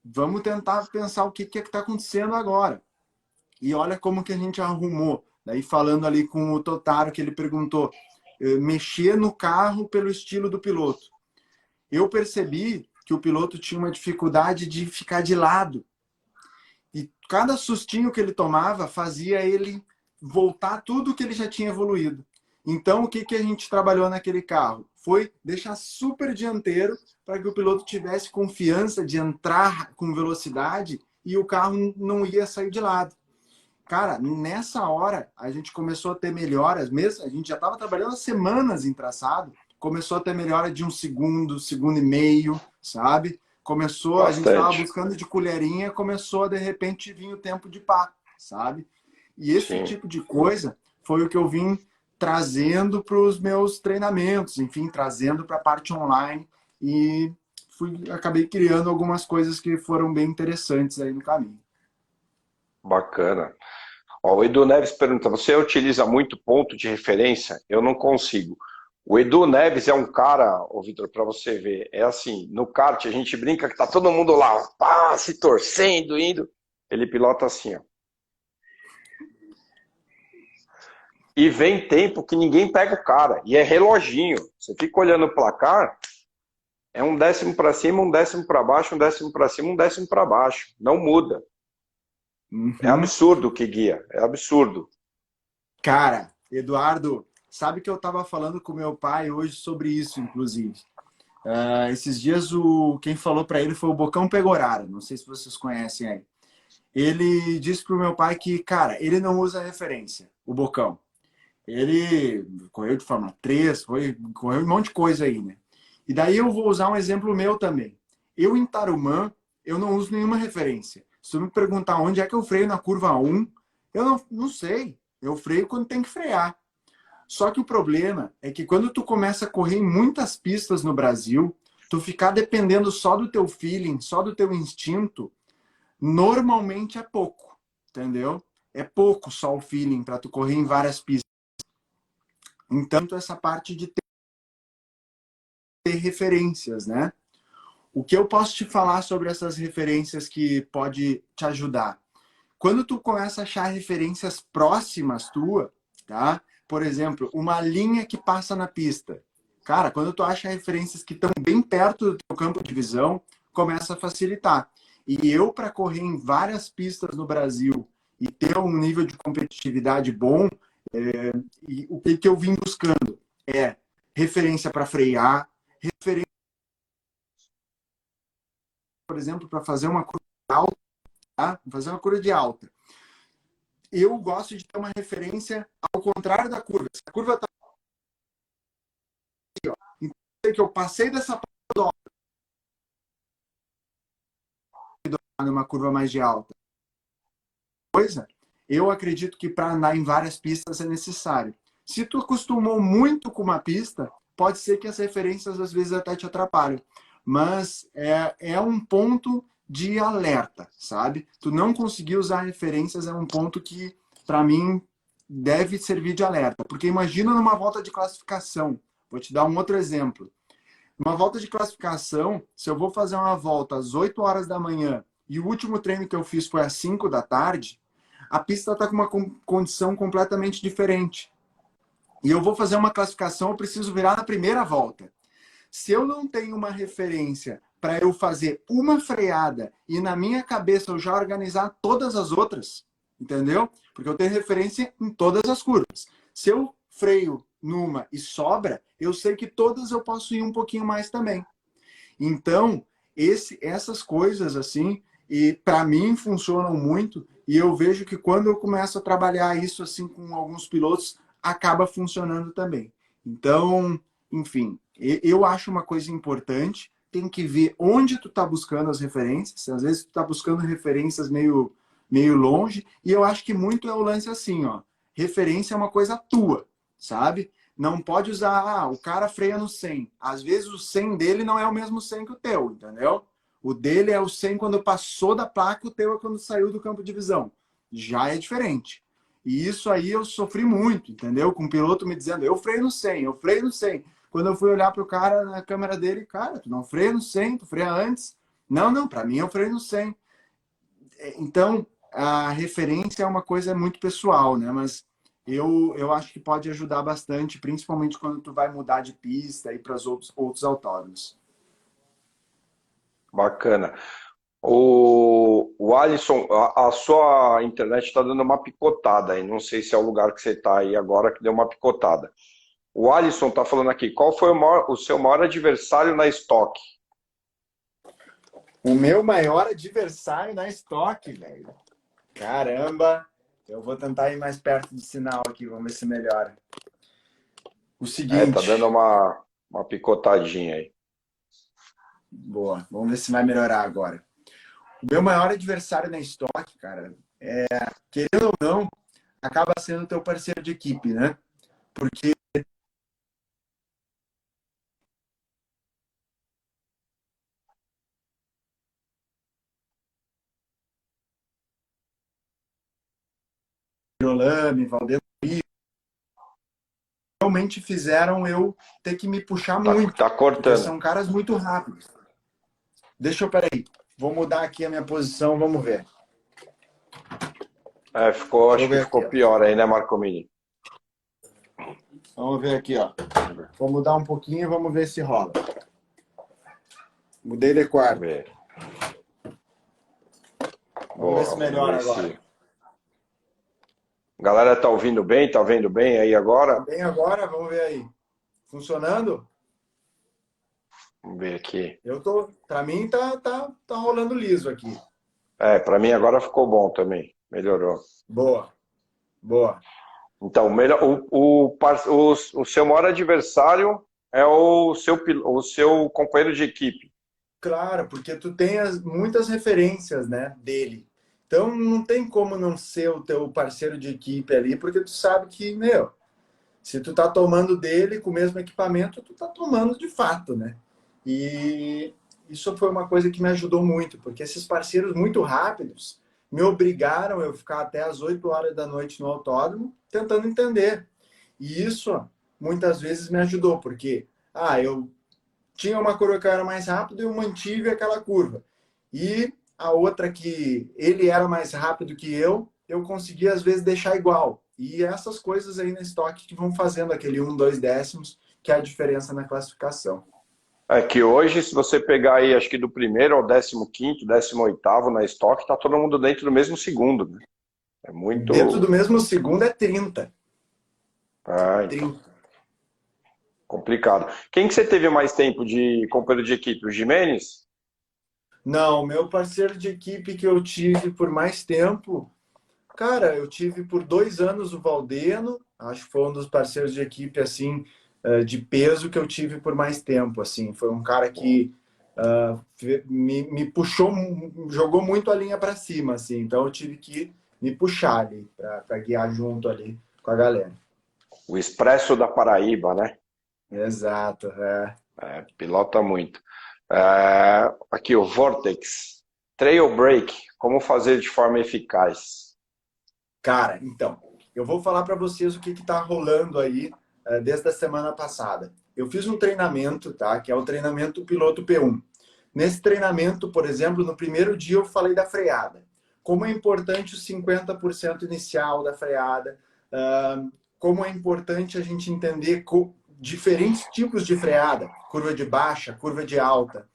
Vamos tentar pensar o que é que está acontecendo agora. E olha como que a gente arrumou. Daí falando ali com o Totaro, que ele perguntou, mexer no carro pelo estilo do piloto. Eu percebi que o piloto tinha uma dificuldade de ficar de lado. E cada sustinho que ele tomava fazia ele voltar tudo que ele já tinha evoluído. Então, o que a gente trabalhou naquele carro? Foi deixar super dianteiro para que o piloto tivesse confiança de entrar com velocidade e o carro não ia sair de lado. Cara, nessa hora a gente começou a ter melhoras mesmo. A gente já estava trabalhando há semanas em traçado. começou a ter melhora de um segundo, segundo e meio, sabe? Começou, a gente estava Bastante. buscando de colherinha, começou a de repente vir o tempo de pá, sabe? E esse Sim. tipo de coisa foi o que eu vim trazendo para os meus treinamentos, enfim, trazendo para a parte online e acabei criando algumas coisas que foram bem interessantes aí no caminho. Bacana. Ó, o Edu Neves pergunta: você utiliza muito ponto de referência? Eu não consigo. O Edu Neves é um cara, ô Vitor, para você ver, é assim, no kart a gente brinca que tá todo mundo lá, pá, se torcendo, indo. Ele pilota assim, ó. E vem tempo que ninguém pega o cara. E é reloginho. Você fica olhando o placar, é um décimo para cima, um décimo para baixo, um décimo para cima, um décimo para baixo. Não muda. É Uhum. absurdo o que guia. É absurdo. Cara, Eduardo, sabe que eu estava falando com meu pai hoje sobre isso, inclusive. Esses dias quem falou para ele foi o Bocão Pegoraro, não sei se vocês conhecem aí. Ele disse pro meu pai que, cara, ele não usa referência, o Bocão. Ele correu de Fórmula 3, correu um monte de coisa aí, né? E daí eu vou usar um exemplo meu também. Eu em Tarumã, eu não uso nenhuma referência. Se tu me perguntar onde é que eu freio na curva 1, eu não sei. Eu freio quando tem que frear. Só que o problema é que quando tu começa a correr em muitas pistas no Brasil, tu ficar dependendo só do teu feeling, só do teu instinto, normalmente é pouco, entendeu? É pouco só o feeling para tu correr em várias pistas. Então, essa parte de ter referências, né? O que eu posso te falar sobre essas referências que pode te ajudar? Quando tu começa a achar referências próximas tua, tá? Por exemplo, uma linha que passa na pista. Cara, quando tu acha referências que estão bem perto do teu campo de visão, começa a facilitar. E eu, para correr em várias pistas no Brasil e ter um nível de competitividade bom, e o que eu vim buscando é referência para frear, referência, por exemplo, para fazer uma curva alta, tá? Fazer uma curva de alta. Eu gosto de ter uma referência ao contrário da curva. Se a curva está aqui, ó, então que eu passei dessa numa curva mais de alta coisa, eu acredito que para andar em várias pistas é necessário. Se tu acostumou muito com uma pista, pode ser que as referências às vezes até te atrapalhem. Mas é um ponto de alerta, sabe? Tu não conseguir usar referências é um ponto que, para mim, deve servir de alerta. Porque imagina numa volta de classificação. Vou te dar um outro exemplo. Numa volta de classificação, se eu vou fazer uma volta às 8 horas da manhã e o último treino que eu fiz foi às 5 da tarde, a pista está com uma condição completamente diferente. E eu vou fazer uma classificação, eu preciso virar na primeira volta. Se eu não tenho uma referência para eu fazer uma freada e na minha cabeça eu já organizar todas as outras, entendeu? Porque eu tenho referência em todas as curvas. Se eu freio numa e sobra, eu sei que todas eu posso ir um pouquinho mais também. Então, essas coisas assim, e para mim funcionam muito, e eu vejo que quando eu começo a trabalhar isso assim com alguns pilotos, acaba funcionando também. Então, enfim, eu acho uma coisa importante, tem que ver onde tu está buscando as referências, às vezes tu está buscando referências meio longe, e eu acho que muito é o lance assim, ó, referência é uma coisa tua, sabe? Não pode usar, o cara freia no 100. Às vezes o 100 dele não é o mesmo 100 que o teu, entendeu? O dele é o 100 quando passou da placa, o teu é quando saiu do campo de visão. Já é diferente. E isso aí eu sofri muito, entendeu? Com o piloto me dizendo, eu freio no 100, eu freio no 100. Quando eu fui olhar pro cara na câmera dele, cara, tu não freia no 100, tu freia antes. Não, não, para mim eu freio no 100. Então, a referência é uma coisa muito pessoal, né? Mas eu acho que pode ajudar bastante, principalmente quando tu vai mudar de pista e para os outros autódromos. Bacana. O Alisson, a sua internet está dando uma picotada aí. Não sei se é o lugar que você está aí agora que deu uma picotada. O Alisson está falando aqui. Qual foi o seu maior adversário na Stock? O meu maior adversário na estoque, velho. Caramba! Eu vou tentar ir mais perto do sinal aqui, vamos ver se melhora. O Tá dando seguinte, uma picotadinha aí. Boa. Vamos ver se vai melhorar agora. O meu maior adversário na estoque, cara, querendo ou não, acaba sendo o teu parceiro de equipe, né? Porque Olame, Valdez, realmente fizeram eu ter que me puxar muito. Tá Porque cortando. são caras muito rápidos. Peraí. Vou mudar aqui a minha posição, vamos ver. Deixa eu Acho que ver aqui, ficou ó. pior aí, né, Marcomini? Vamos ver aqui, ó. Vou mudar um pouquinho e vamos ver se rola. Mudei de Vamos quarto. ver. Vamos ver se melhora agora. Galera, tá ouvindo bem? Tá vendo bem aí Tá agora? bem agora? Vamos ver aí. Funcionando? Vamos ver aqui. Pra mim tá rolando liso aqui. Pra mim agora ficou bom também. Melhorou. Boa. Boa. Então, o seu maior adversário é o seu companheiro de equipe. Claro, porque tu tem muitas referências, né, dele. Então não tem como não ser o teu parceiro de equipe ali, porque tu sabe que, meu, se tu tá tomando dele com o mesmo equipamento, tu tá tomando de fato, né? E isso foi uma coisa que me ajudou muito, porque esses parceiros muito rápidos me obrigaram a eu ficar até as 8 horas da noite no autódromo tentando entender. E isso muitas vezes me ajudou, porque eu tinha uma curva que era mais rápida e eu mantive aquela curva. E a outra que ele era mais rápido que eu conseguia às vezes deixar igual. E essas coisas aí na estoque que vão fazendo aquele 2 décimos, que é a diferença na classificação. É que hoje, se você pegar aí, acho que do primeiro ao 15º, 18º na estoque, tá todo mundo dentro do mesmo segundo, né? É Dentro muito do mesmo segundo é 30. então, complicado. Quem que você teve mais tempo de companheiro de equipe? O Jimenez? Não, meu parceiro de equipe que eu tive por mais tempo, cara, eu tive por 2 anos o Valdeno, acho que foi um dos parceiros de equipe, assim, de peso que eu tive por mais tempo, assim. Foi um cara que me puxou, jogou muito a linha para cima, assim. Então eu tive que me puxar ali, para guiar junto ali com a galera. O Expresso da Paraíba, né? Exato, Pilota muito. Aqui, o Vortex. Trail Break. Como fazer de forma eficaz? Cara, então, eu vou falar para vocês o que está rolando aí desde a semana passada. Eu fiz um treinamento, tá? Que é o treinamento piloto P1. Nesse treinamento, por exemplo, no primeiro dia eu falei da freada. Como é importante o 50% inicial da freada, como é importante a gente entender diferentes tipos de freada, curva de baixa, curva de alta.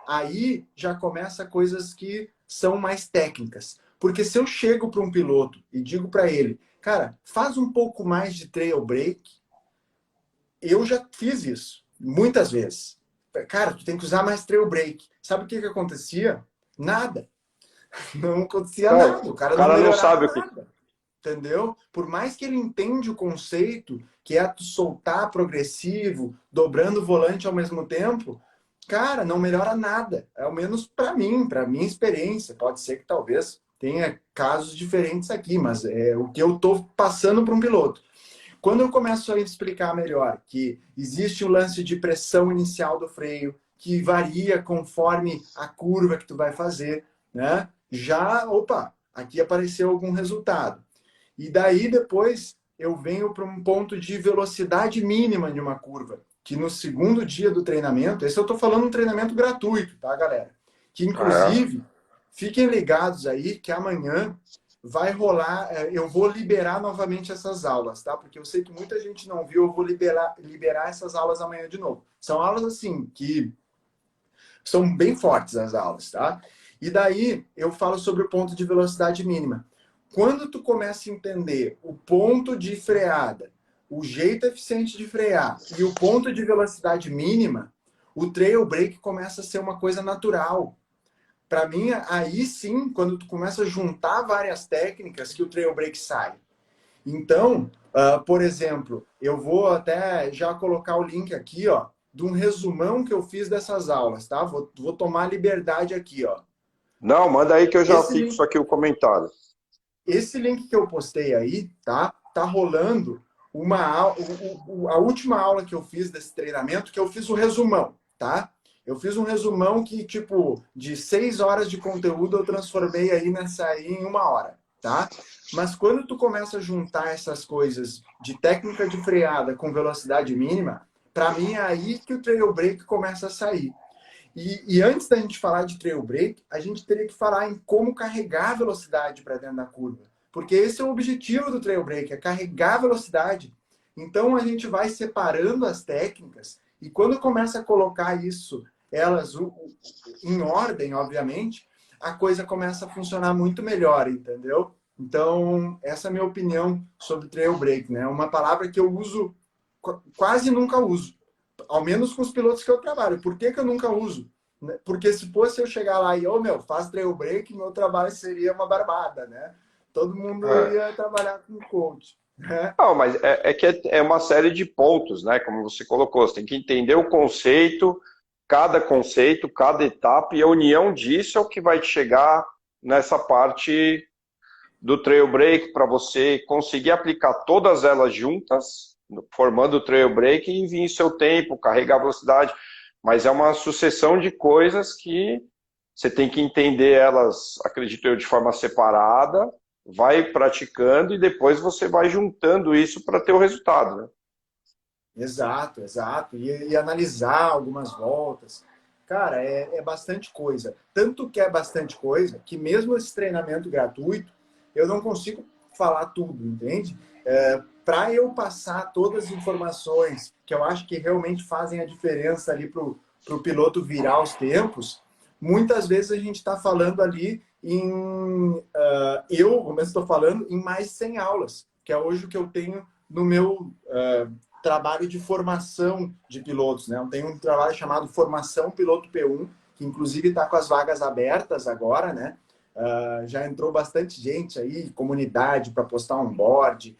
Aí já começa coisas que são mais técnicas. Porque se eu chego para um piloto e digo para ele, cara, faz um pouco mais de trail break, eu já fiz isso muitas vezes. Cara, tu tem que usar mais trail break. Sabe o que acontecia? Nada. Não acontecia nada. O cara não não melhorava sabe o que. nada. Entendeu? Por mais que ele entende o conceito, que é tu soltar progressivo, dobrando o volante ao mesmo tempo, cara, não melhora nada. Ao menos para mim, para minha experiência. Pode ser que talvez tenha casos diferentes aqui, mas é o que eu estou passando para um piloto. Quando eu começo a explicar melhor que existe o lance de pressão inicial do freio, que varia conforme a curva que tu vai fazer, né? Aqui apareceu algum resultado. E daí depois eu venho para um ponto de velocidade mínima de uma curva, que no segundo dia do treinamento, esse eu estou falando um treinamento gratuito, tá, galera? Que inclusive, fiquem ligados aí que amanhã vai rolar, eu vou liberar novamente essas aulas, tá? Porque eu sei que muita gente não viu, eu vou liberar essas aulas amanhã de novo. São aulas assim que são bem fortes as aulas, tá? E daí eu falo sobre o ponto de velocidade mínima. Quando tu começa a entender o ponto de freada, o jeito eficiente de frear e o ponto de velocidade mínima, o trail break começa a ser uma coisa natural. Para mim, aí sim, quando tu começa a juntar várias técnicas, que o trail break sai. Então, por exemplo, eu vou até já colocar o link aqui, ó, de um resumão que eu fiz dessas aulas, tá? Vou tomar liberdade aqui, ó. Não, manda aí que eu já Esse link, fixo aqui o comentário. esse link que eu postei aí, tá? Tá rolando a última aula que eu fiz desse treinamento, que eu fiz o resumão, tá? Eu fiz um resumão que, tipo, de 6 horas de conteúdo eu transformei aí nessa aí em 1 hora, tá? Mas quando tu começa a juntar essas coisas de técnica de freada com velocidade mínima, para mim é aí que o trail break começa a sair. E antes da gente falar de trail break, a gente teria que falar em como carregar a velocidade para dentro da curva. Porque esse é o objetivo do trail break, é carregar a velocidade. Então a gente vai separando as técnicas e quando começa a colocar isso, elas em ordem, obviamente, a coisa começa a funcionar muito melhor, entendeu? Então, essa é a minha opinião sobre trail break, né? Uma palavra que eu uso, quase nunca uso. Ao menos com os pilotos que eu trabalho. Por que eu nunca uso? Porque se fosse eu chegar lá e, faz trail break, meu trabalho seria uma barbada, né? Todo mundo É. ia trabalhar com coach. Né? Não, mas é que é uma série de pontos, né? Como você colocou, você tem que entender o conceito, cada etapa, e a união disso é o que vai te chegar nessa parte do trail break para você conseguir aplicar todas elas juntas, formando o trail break e vir em seu tempo, carregar a velocidade. Mas é uma sucessão de coisas que você tem que entender elas, acredito eu, de forma separada, vai praticando e depois você vai juntando isso para ter o resultado, né? Exato, exato. E analisar algumas voltas. Cara, é bastante coisa. Tanto que é bastante coisa que mesmo esse treinamento gratuito, eu não consigo falar tudo, entende? Para eu passar todas as informações que eu acho que realmente fazem a diferença ali para o piloto virar os tempos, muitas vezes a gente está falando ali como eu estou falando, em mais 100 aulas, que é hoje o que eu tenho no meu trabalho de formação de pilotos, né? Eu tenho um trabalho chamado Formação Piloto P1, que inclusive está com as vagas abertas agora, né? Já entrou bastante gente aí, comunidade para postar um board.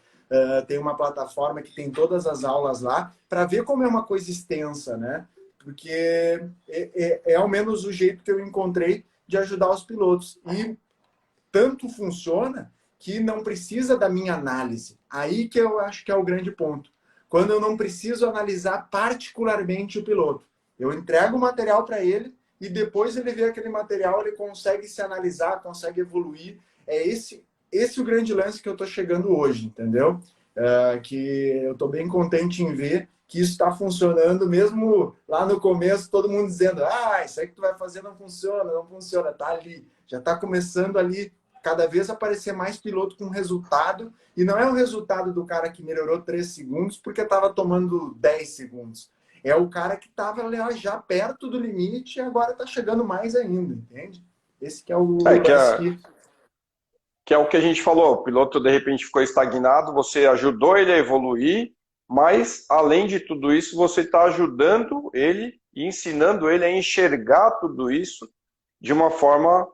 Tem uma plataforma que tem todas as aulas lá, para ver como é uma coisa extensa, né? Porque é ao menos o jeito que eu encontrei de ajudar os pilotos. E tanto funciona que não precisa da minha análise. Aí que eu acho que é o grande ponto. Quando eu não preciso analisar particularmente o piloto. Eu entrego o material para ele e depois ele vê aquele material, ele consegue se analisar, consegue evoluir. É esse o grande lance que eu estou chegando hoje, entendeu? Que eu estou bem contente em ver que isso está funcionando, mesmo lá no começo, todo mundo dizendo, isso aí que tu vai fazer não funciona, não funciona, tá ali. Já está começando ali cada vez aparecer mais piloto com resultado, e não é o resultado do cara que melhorou 3 segundos porque estava tomando 10 segundos. É o cara que estava já perto do limite e agora está chegando mais ainda, entende? Esse que é o É, que lance é, que é o que a gente falou, o piloto de repente ficou estagnado, você ajudou ele a evoluir, mas além de tudo isso, você está ajudando ele e ensinando ele a enxergar tudo isso de uma forma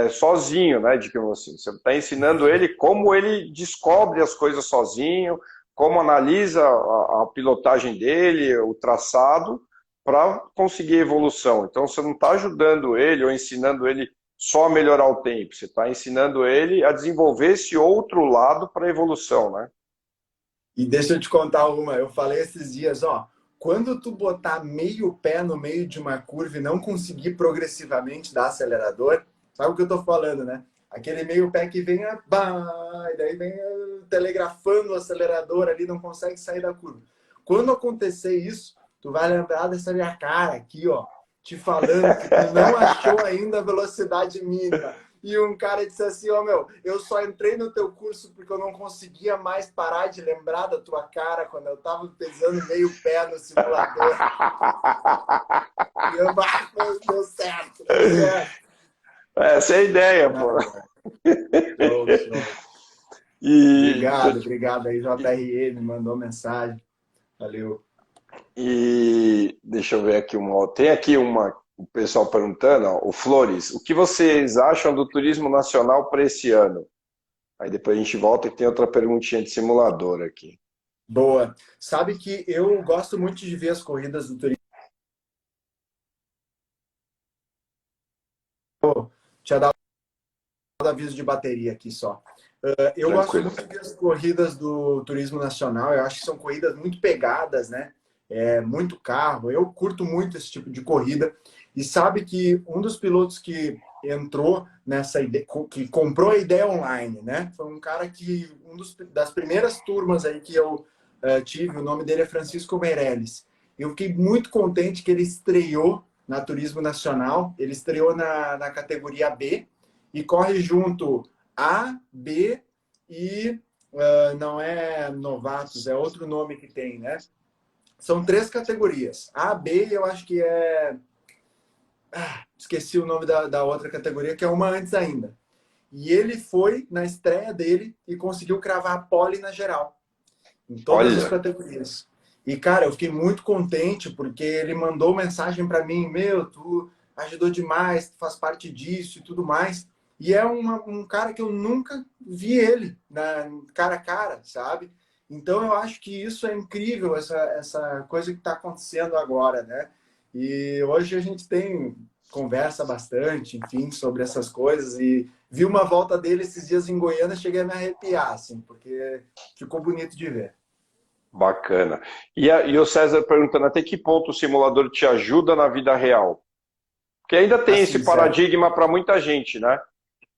sozinho, né? Digamos assim. Você está ensinando ele como ele descobre as coisas sozinho, como analisa a pilotagem dele, o traçado, para conseguir evolução. Então você não está ajudando ele ou ensinando ele só a melhorar o tempo, você está ensinando ele a desenvolver esse outro lado para a evolução, né? E deixa eu te contar uma. Eu falei esses dias, quando tu botar meio pé no meio de uma curva e não conseguir progressivamente dar acelerador, sabe o que eu tô falando, né? Aquele meio pé que vem, e daí vem telegrafando o acelerador ali, não consegue sair da curva. Quando acontecer isso, tu vai lembrar dessa minha cara aqui, te falando que tu não achou ainda a velocidade mínima. E um cara disse assim, eu só entrei no teu curso porque eu não conseguia mais parar de lembrar da tua cara quando eu tava pesando meio pé no simulador. E eu, deu certo, deu certo. Essa é a ideia, pô. Show, show. E, Obrigado aí, JRE, me mandou mensagem. Valeu. e deixa eu ver aqui tem aqui o pessoal perguntando, o Flores, o que vocês acham do turismo nacional para esse ano? Aí depois a gente volta que tem outra perguntinha de simulador aqui. Boa. Sabe que eu gosto muito de ver as corridas do turismo Tinha dado aviso de bateria aqui só. Eu gosto Tranquilo. muito das corridas do Turismo Nacional. Eu acho que são corridas muito pegadas, né? Muito carro. Eu curto muito esse tipo de corrida. E sabe que um dos pilotos que entrou nessa ideia, que comprou a ideia online, né? Foi um cara que, das primeiras turmas aí que eu tive, o nome dele é Francisco Meirelles. Eu fiquei muito contente que ele estreou na Turismo Nacional. Ele estreou na categoria B e corre junto A, B e não é novatos, é outro nome que tem, né? São 3 categorias. A, B, eu acho que é. Esqueci o nome da outra categoria, que é uma antes ainda. E ele foi na estreia dele e conseguiu cravar a pole na geral, em todas as Olha, categorias. E, cara, eu fiquei muito contente porque ele mandou mensagem para mim: Meu, tu ajudou demais, tu faz parte disso e tudo mais. E é um cara que eu nunca vi ele cara a cara, sabe? Então eu acho que isso é incrível, essa coisa que está acontecendo agora, né? E hoje a gente conversa bastante, enfim, sobre essas coisas. E vi uma volta dele esses dias em Goiânia, cheguei a me arrepiar, assim, porque ficou bonito de ver. bacana. E o César perguntando até que ponto o simulador te ajuda na vida real? Porque ainda tem esse Assim, sério. paradigma para muita gente, né?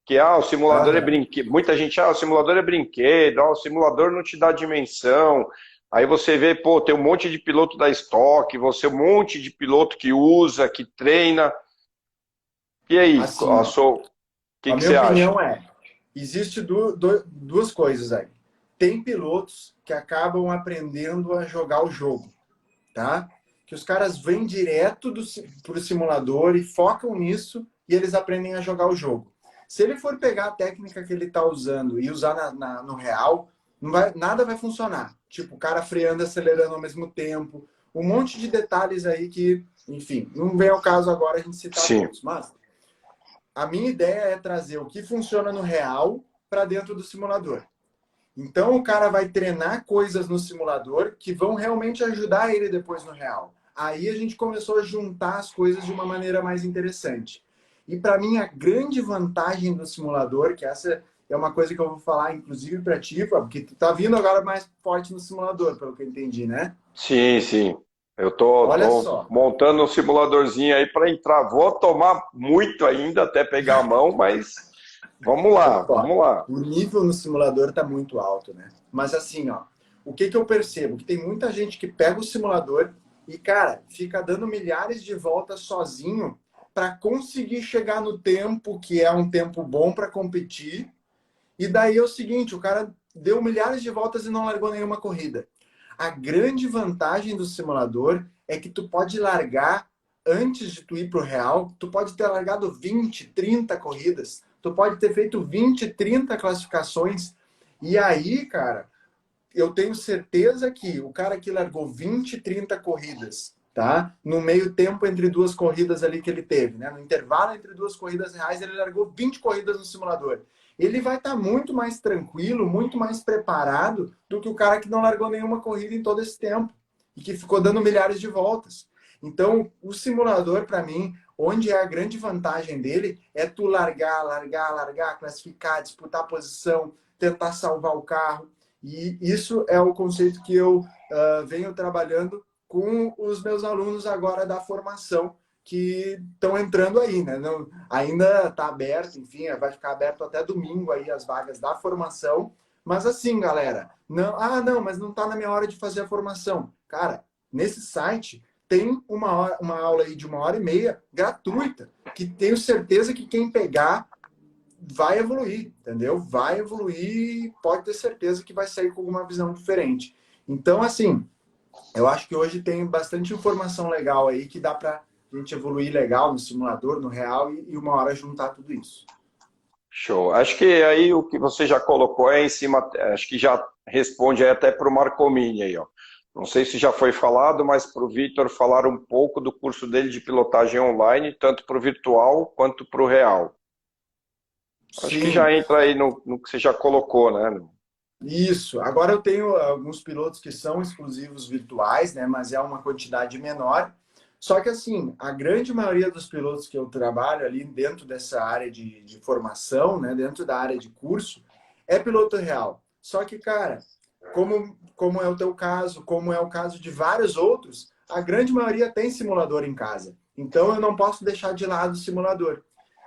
Que o simulador é Aham. brinquedo. Muita gente, o simulador é brinquedo, o simulador não te dá dimensão. Aí você vê, pô, tem um monte de piloto da Stock, você um monte de piloto que usa, que treina. E aí, Assim, ó, o que a que minha você acha? opinião existe duas coisas aí. Tem pilotos que acabam aprendendo a jogar o jogo, tá? Que os caras vêm direto pro simulador e focam nisso e eles aprendem a jogar o jogo. Se ele for pegar a técnica que ele está usando e usar no real, nada vai funcionar. Tipo, o cara freando e acelerando ao mesmo tempo. Um monte de detalhes aí que, enfim, não vem ao caso agora a gente citar Sim, todos. Mas a minha ideia é trazer o que funciona no real para dentro do simulador. Então o cara vai treinar coisas no simulador que vão realmente ajudar ele depois no real. Aí a gente começou a juntar as coisas de uma maneira mais interessante. E para mim a grande vantagem do simulador, que essa é uma coisa que eu vou falar inclusive para ti, porque tu tá vindo agora mais forte no simulador, pelo que eu entendi, né? sim, sim. Eu tô, Olha tô só, montando um simuladorzinho aí para entrar. Vou tomar muito ainda até pegar a mão, mas vamos lá, ó, vamos lá. o nível no simulador está muito alto, né? Mas assim, ó, o que eu percebo? Que tem muita gente que pega o simulador e, cara, fica dando milhares de voltas sozinho para conseguir chegar no tempo que é um tempo bom para competir. E daí é o seguinte, o cara deu milhares de voltas e não largou nenhuma corrida. A grande vantagem do simulador é que tu pode largar antes de tu ir pro real, tu pode ter largado 20, 30 corridas, tu pode ter feito 20, 30 classificações. E aí, cara, eu tenho certeza que o cara que largou 20, 30 corridas, tá? No meio tempo entre duas corridas ali que ele teve, né? No intervalo entre duas corridas reais, ele largou 20 corridas no simulador. Ele vai estar muito mais tranquilo, muito mais preparado do que o cara que não largou nenhuma corrida em todo esse tempo e que ficou dando milhares de voltas. Então, o simulador, para mim, onde é a grande vantagem dele é tu largar, classificar, disputar posição, tentar salvar o carro. E isso é o conceito que eu venho trabalhando com os meus alunos agora da formação que estão entrando aí, né? Não, ainda está aberto, enfim, vai ficar aberto até domingo aí as vagas da formação. Mas assim, galera, não, mas não está na minha hora de fazer a formação. Cara, nesse site tem uma aula aí de 1h30 gratuita, que tenho certeza que quem pegar vai evoluir, entendeu? Vai evoluir e pode ter certeza que vai sair com alguma visão diferente. Então, assim, eu acho que hoje tem bastante informação legal aí que dá para a gente evoluir legal no simulador, no real e uma hora juntar tudo isso. Show. Acho que aí o que você já colocou é em cima, acho que já responde aí até para o Marcomini aí, ó. Não sei se já foi falado, mas para o Vitor falar um pouco do curso dele de pilotagem online, tanto para o virtual quanto para o real. Acho que Sim, já entra aí no que você já colocou, né? isso. Agora eu tenho alguns pilotos que são exclusivos virtuais, né? Mas é uma quantidade menor. Só que assim, a grande maioria dos pilotos que eu trabalho ali dentro dessa área de formação, né, dentro da área de curso, é piloto real. Só que, cara, como é o teu caso, como é o caso de vários outros, a grande maioria tem simulador em casa. Então eu não posso deixar de lado o simulador.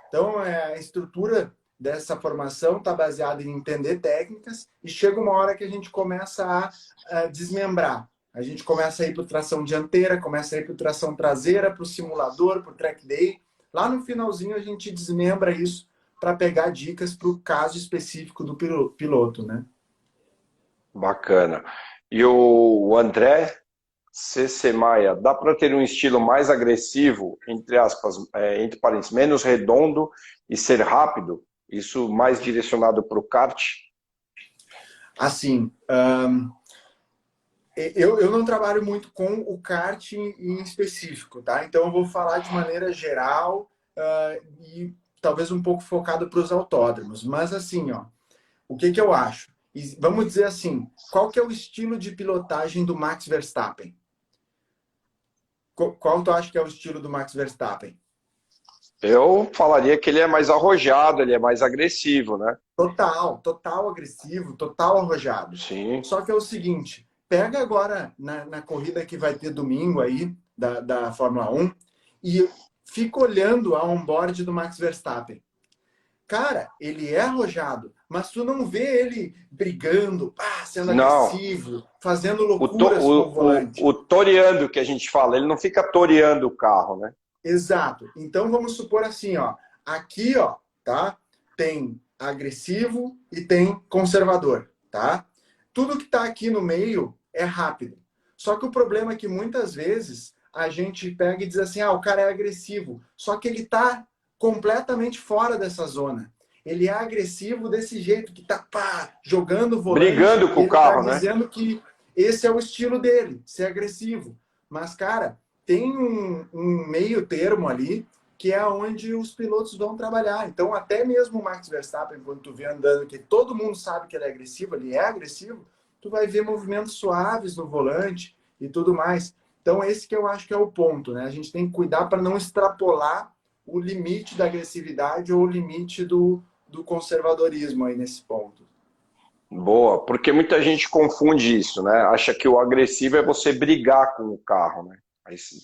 Então a estrutura dessa formação está baseada em entender técnicas e chega uma hora que a gente começa a desmembrar. A gente começa a ir para tração dianteira, começa a ir para tração traseira, para o simulador, para o track day. Lá no finalzinho a gente desmembra isso para pegar dicas para o caso específico do piloto, né? Bacana. E o André CC Maia, dá para ter um estilo mais agressivo, entre aspas, entre parênteses, menos redondo e ser rápido? Isso mais direcionado para o kart? Assim, eu não trabalho muito com o kart em específico, tá? Então eu vou falar de maneira geral e talvez um pouco focado para os autódromos. Mas assim, ó, o que eu acho? Vamos dizer assim, qual que é o estilo de pilotagem do Max Verstappen? Qual tu acha que é o estilo do Max Verstappen? Eu falaria que ele é mais arrojado, ele é mais agressivo, né? Total agressivo, total arrojado. Sim. Só que é o seguinte, pega agora na corrida que vai ter domingo aí, da Fórmula 1, e fica olhando a onboard do Max Verstappen. Cara, ele é arrojado, mas tu não vê ele brigando, sendo Não. agressivo, fazendo loucuras com o volante. O toreando que a gente fala, ele não fica toreando o carro, né? Exato. Então vamos supor assim, ó, aqui, ó, tá? Tem agressivo e tem conservador, tá? Tudo que tá aqui no meio é rápido. Só que o problema é que muitas vezes a gente pega e diz assim, o cara é agressivo, só que ele tá completamente fora dessa zona. Ele é agressivo desse jeito, que tá jogando o volante, Brigando e com o ele tá carro, né? dizendo que esse é o estilo dele, ser agressivo. Mas, cara, tem um meio termo ali que é onde os pilotos vão trabalhar. Então, até mesmo o Max Verstappen, quando tu vê andando, que todo mundo sabe que ele é agressivo, tu vai ver movimentos suaves no volante e tudo mais. Então, esse que eu acho que é o ponto, né? A gente tem que cuidar para não extrapolar o limite da agressividade ou o limite do conservadorismo aí nesse ponto. Boa, porque muita gente confunde isso, né? Acha que o agressivo é você brigar com o carro, né?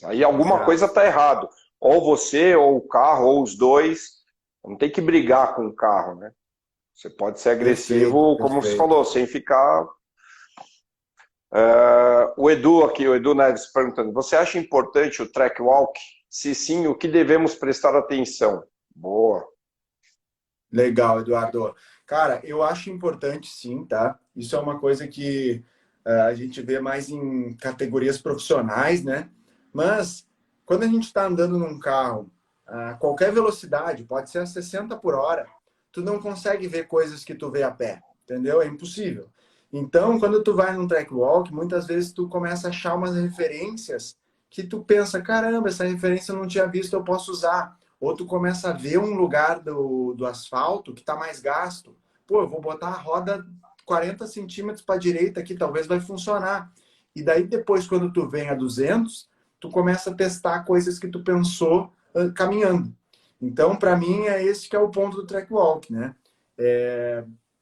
Aí alguma coisa Exato. está errado. Ou você, ou o carro, ou os dois. Não tem que brigar com o carro, né? Você pode ser Perfeito, agressivo, como você perfeito. falou, sem ficar. O Edu aqui, o Edu Neves perguntando: você acha importante o track walk? Se sim, o que devemos prestar atenção? Boa. Legal, Eduardo. Cara, eu acho importante sim, tá? Isso é uma coisa que a gente vê mais em categorias profissionais, né? Mas quando a gente está andando num carro a qualquer velocidade, pode ser a 60 por hora, tu não consegue ver coisas que tu vê a pé, entendeu? É impossível. Então, quando tu vai num track walk, muitas vezes tu começa a achar umas referências que tu pensa, caramba, essa referência eu não tinha visto, eu posso usar. Ou tu começa a ver um lugar do asfalto que está mais gasto. Pô, eu vou botar a roda 40 centímetros para a direita aqui, talvez vai funcionar. E daí depois, quando tu vem a 200, tu começa a testar coisas que tu pensou caminhando. Então, para mim, é esse que é o ponto do track walk, né?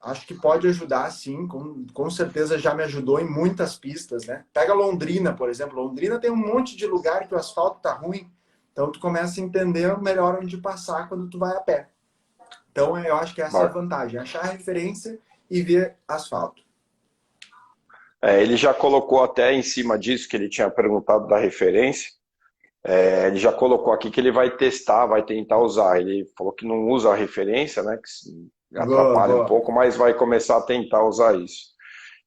Acho que pode ajudar, sim, com certeza já me ajudou em muitas pistas, né? Pega Londrina, por exemplo. Londrina tem um monte de lugar que o asfalto tá ruim, então tu começa a entender melhor onde passar quando tu vai a pé. Então eu acho que essa é a vantagem, achar a referência e ver asfalto. Ele já colocou até em cima disso que ele tinha perguntado da referência. Ele já colocou aqui que ele vai testar, vai tentar usar. Ele falou que não usa a referência, né? Que Boa, atrapalha um boa. pouco, mas vai começar a tentar usar isso.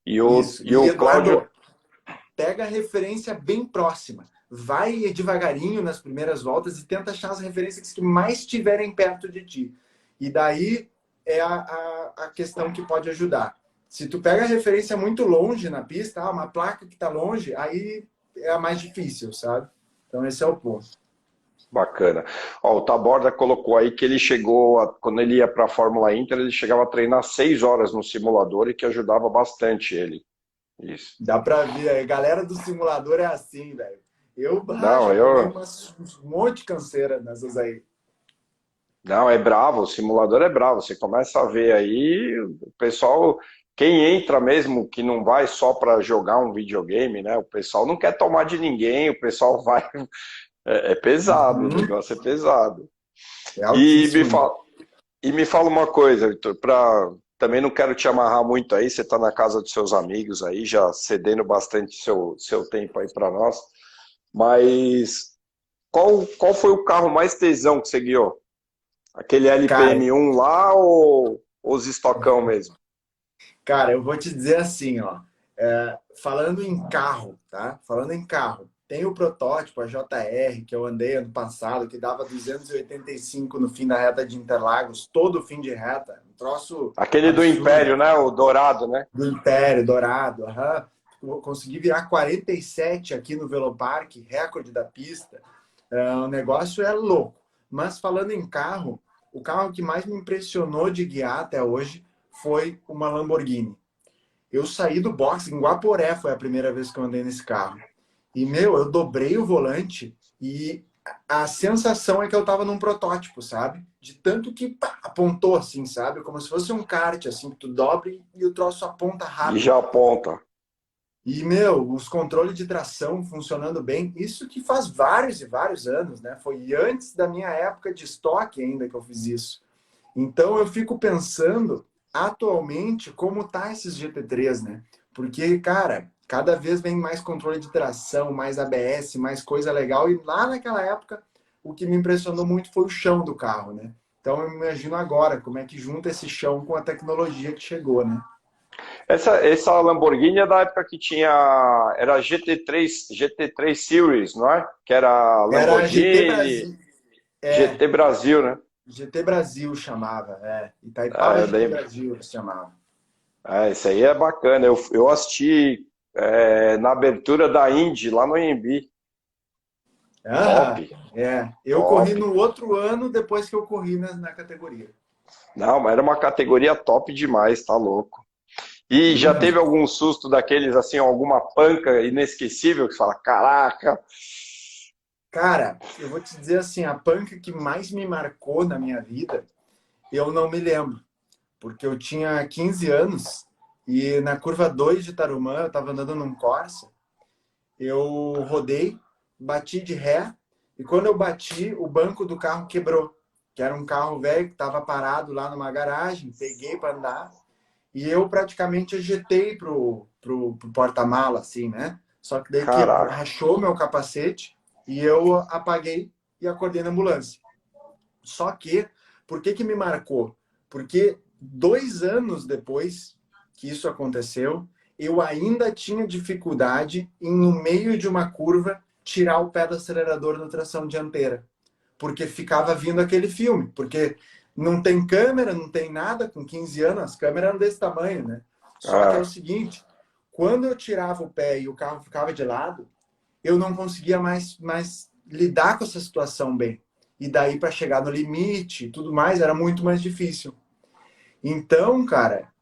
Isso. E E o Cláudio. Eduardo, pega a referência bem próxima. Vai devagarinho nas primeiras voltas e tenta achar as referências que mais estiverem perto de ti. E daí é a questão que pode ajudar. Se tu pega a referência muito longe na pista, uma placa que está longe, aí é a mais difícil, sabe? Então esse é o ponto. Bacana. Ó, o Taborda colocou aí que ele chegou, quando ele ia para a Fórmula Inter, ele chegava a treinar 6 horas no simulador e que ajudava bastante ele. Isso. Dá pra ver, a galera do simulador é assim, velho. Não, Já tomei eu. um monte de canseira nessas aí. Não, é bravo, o simulador é bravo. Você começa a ver aí, o pessoal, quem entra mesmo, que não vai só para jogar um videogame, né? O pessoal não quer tomar de ninguém, o pessoal vai. É pesado, o Uhum. negócio é pesado. É E me altíssimo. fala, e me fala uma coisa, Vitor, também não quero te amarrar muito aí, você está na casa dos seus amigos aí, já cedendo bastante seu tempo aí para nós, mas qual foi o carro mais tesão que você guiou? Aquele Cara, LPM1 lá ou os estocão mesmo? Cara, eu vou te dizer assim, ó. Falando em carro, tá? Falando em carro, tem o protótipo, a JR, que eu andei ano passado, que dava 285 no fim da reta de Interlagos, todo fim de reta. Um troço Aquele do absurdo. Império, né? O dourado, né? Do Império, dourado. Aham. Eu consegui virar 47 aqui no Velopark, recorde da pista. O negócio é louco. Mas falando em carro, o carro que mais me impressionou de guiar até hoje foi uma Lamborghini. Eu saí do box em Guaporé, foi a primeira vez que eu andei nesse carro. E, meu, eu dobrei o volante e a sensação é que eu tava num protótipo, sabe? De tanto que pá, apontou assim, sabe? Como se fosse um kart, assim, que tu dobre e o troço aponta E rápido. já aponta. E, meu, os controles de tração funcionando bem, isso que faz vários e vários anos, né? Foi antes da minha época de estoque ainda que eu fiz isso. Então eu fico pensando atualmente como tá esses GT3, né? Porque, cara, cada vez vem mais controle de tração, mais ABS, mais coisa legal. E lá naquela época, o que me impressionou muito foi o chão do carro, né? Então eu imagino agora como é que junta esse chão com a tecnologia que chegou, né? Essa Lamborghini é da época que tinha. Era GT3 Series, não é? Que era Era a GT Lamborghini, Brasil. É, GT Brasil, né? GT Brasil chamava, é. Ah, Itaipava eu GT lembro. Brasil se chamava. Ah, isso aí é bacana. Eu assisti na abertura da Indy, lá no AMB. Top, Aham, é. Eu corri top. no outro ano depois que eu corri na categoria. Não, mas era uma categoria top demais, tá louco. E já teve Uhum. algum susto daqueles, assim, alguma panca inesquecível que você fala, caraca, Cara, eu vou te dizer assim, a panca que mais me marcou na minha vida, eu não me lembro, porque eu tinha 15 anos e na curva 2 de Tarumã, eu estava andando num Corsa, eu rodei, bati de ré e quando eu bati, o banco do carro quebrou, que era um carro velho que estava parado lá numa garagem, peguei para andar e eu praticamente ejetei pro porta-mala, assim, né? Só que daí que caraca. rachou meu capacete e eu apaguei e acordei na ambulância. Só que, por que que me marcou? Porque 2 anos depois que isso aconteceu, eu ainda tinha dificuldade em, no meio de uma curva, tirar o pé do acelerador na tração dianteira. Porque ficava vindo aquele filme. Porque não tem câmera, não tem nada, com 15 anos, as câmeras eram desse tamanho, né? Só que é o Ah, seguinte, quando eu tirava o pé e o carro ficava de lado, eu não conseguia mais lidar com essa situação bem. E daí, para chegar no limite e tudo mais, era muito mais difícil. Então, cara,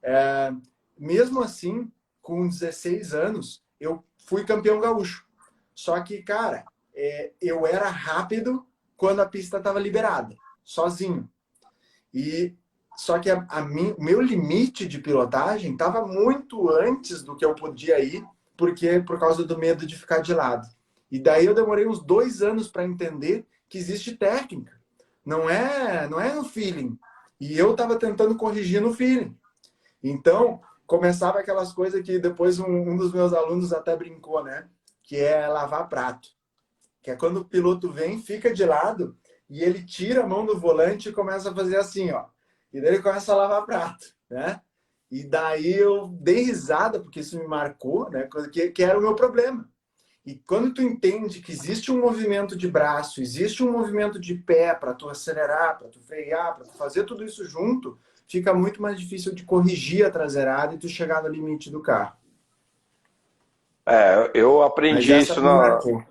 mesmo assim, com 16 anos, eu fui campeão gaúcho. Só que, cara, eu era rápido quando a pista estava liberada, sozinho. E só que o meu limite de pilotagem estava muito antes do que eu podia ir, porque por causa do medo de ficar de lado. E daí eu demorei uns 2 anos para entender que existe técnica. Não é no feeling. E eu estava tentando corrigir no feeling. Então, começava aquelas coisas que depois um dos meus alunos até brincou, né? Que é lavar prato. Que é quando o piloto vem, fica de lado e ele tira a mão do volante e começa a fazer assim, ó. E daí ele começa a lavar prato, né? E daí eu dei risada, porque isso me marcou, né? Que era o meu problema. E quando tu entende que existe um movimento de braço, existe um movimento de pé para tu acelerar, para tu frear, para tu fazer tudo isso junto, fica muito mais difícil de corrigir a traseirada e tu chegar no limite do carro. eu Mas aprendi essa isso me marcou.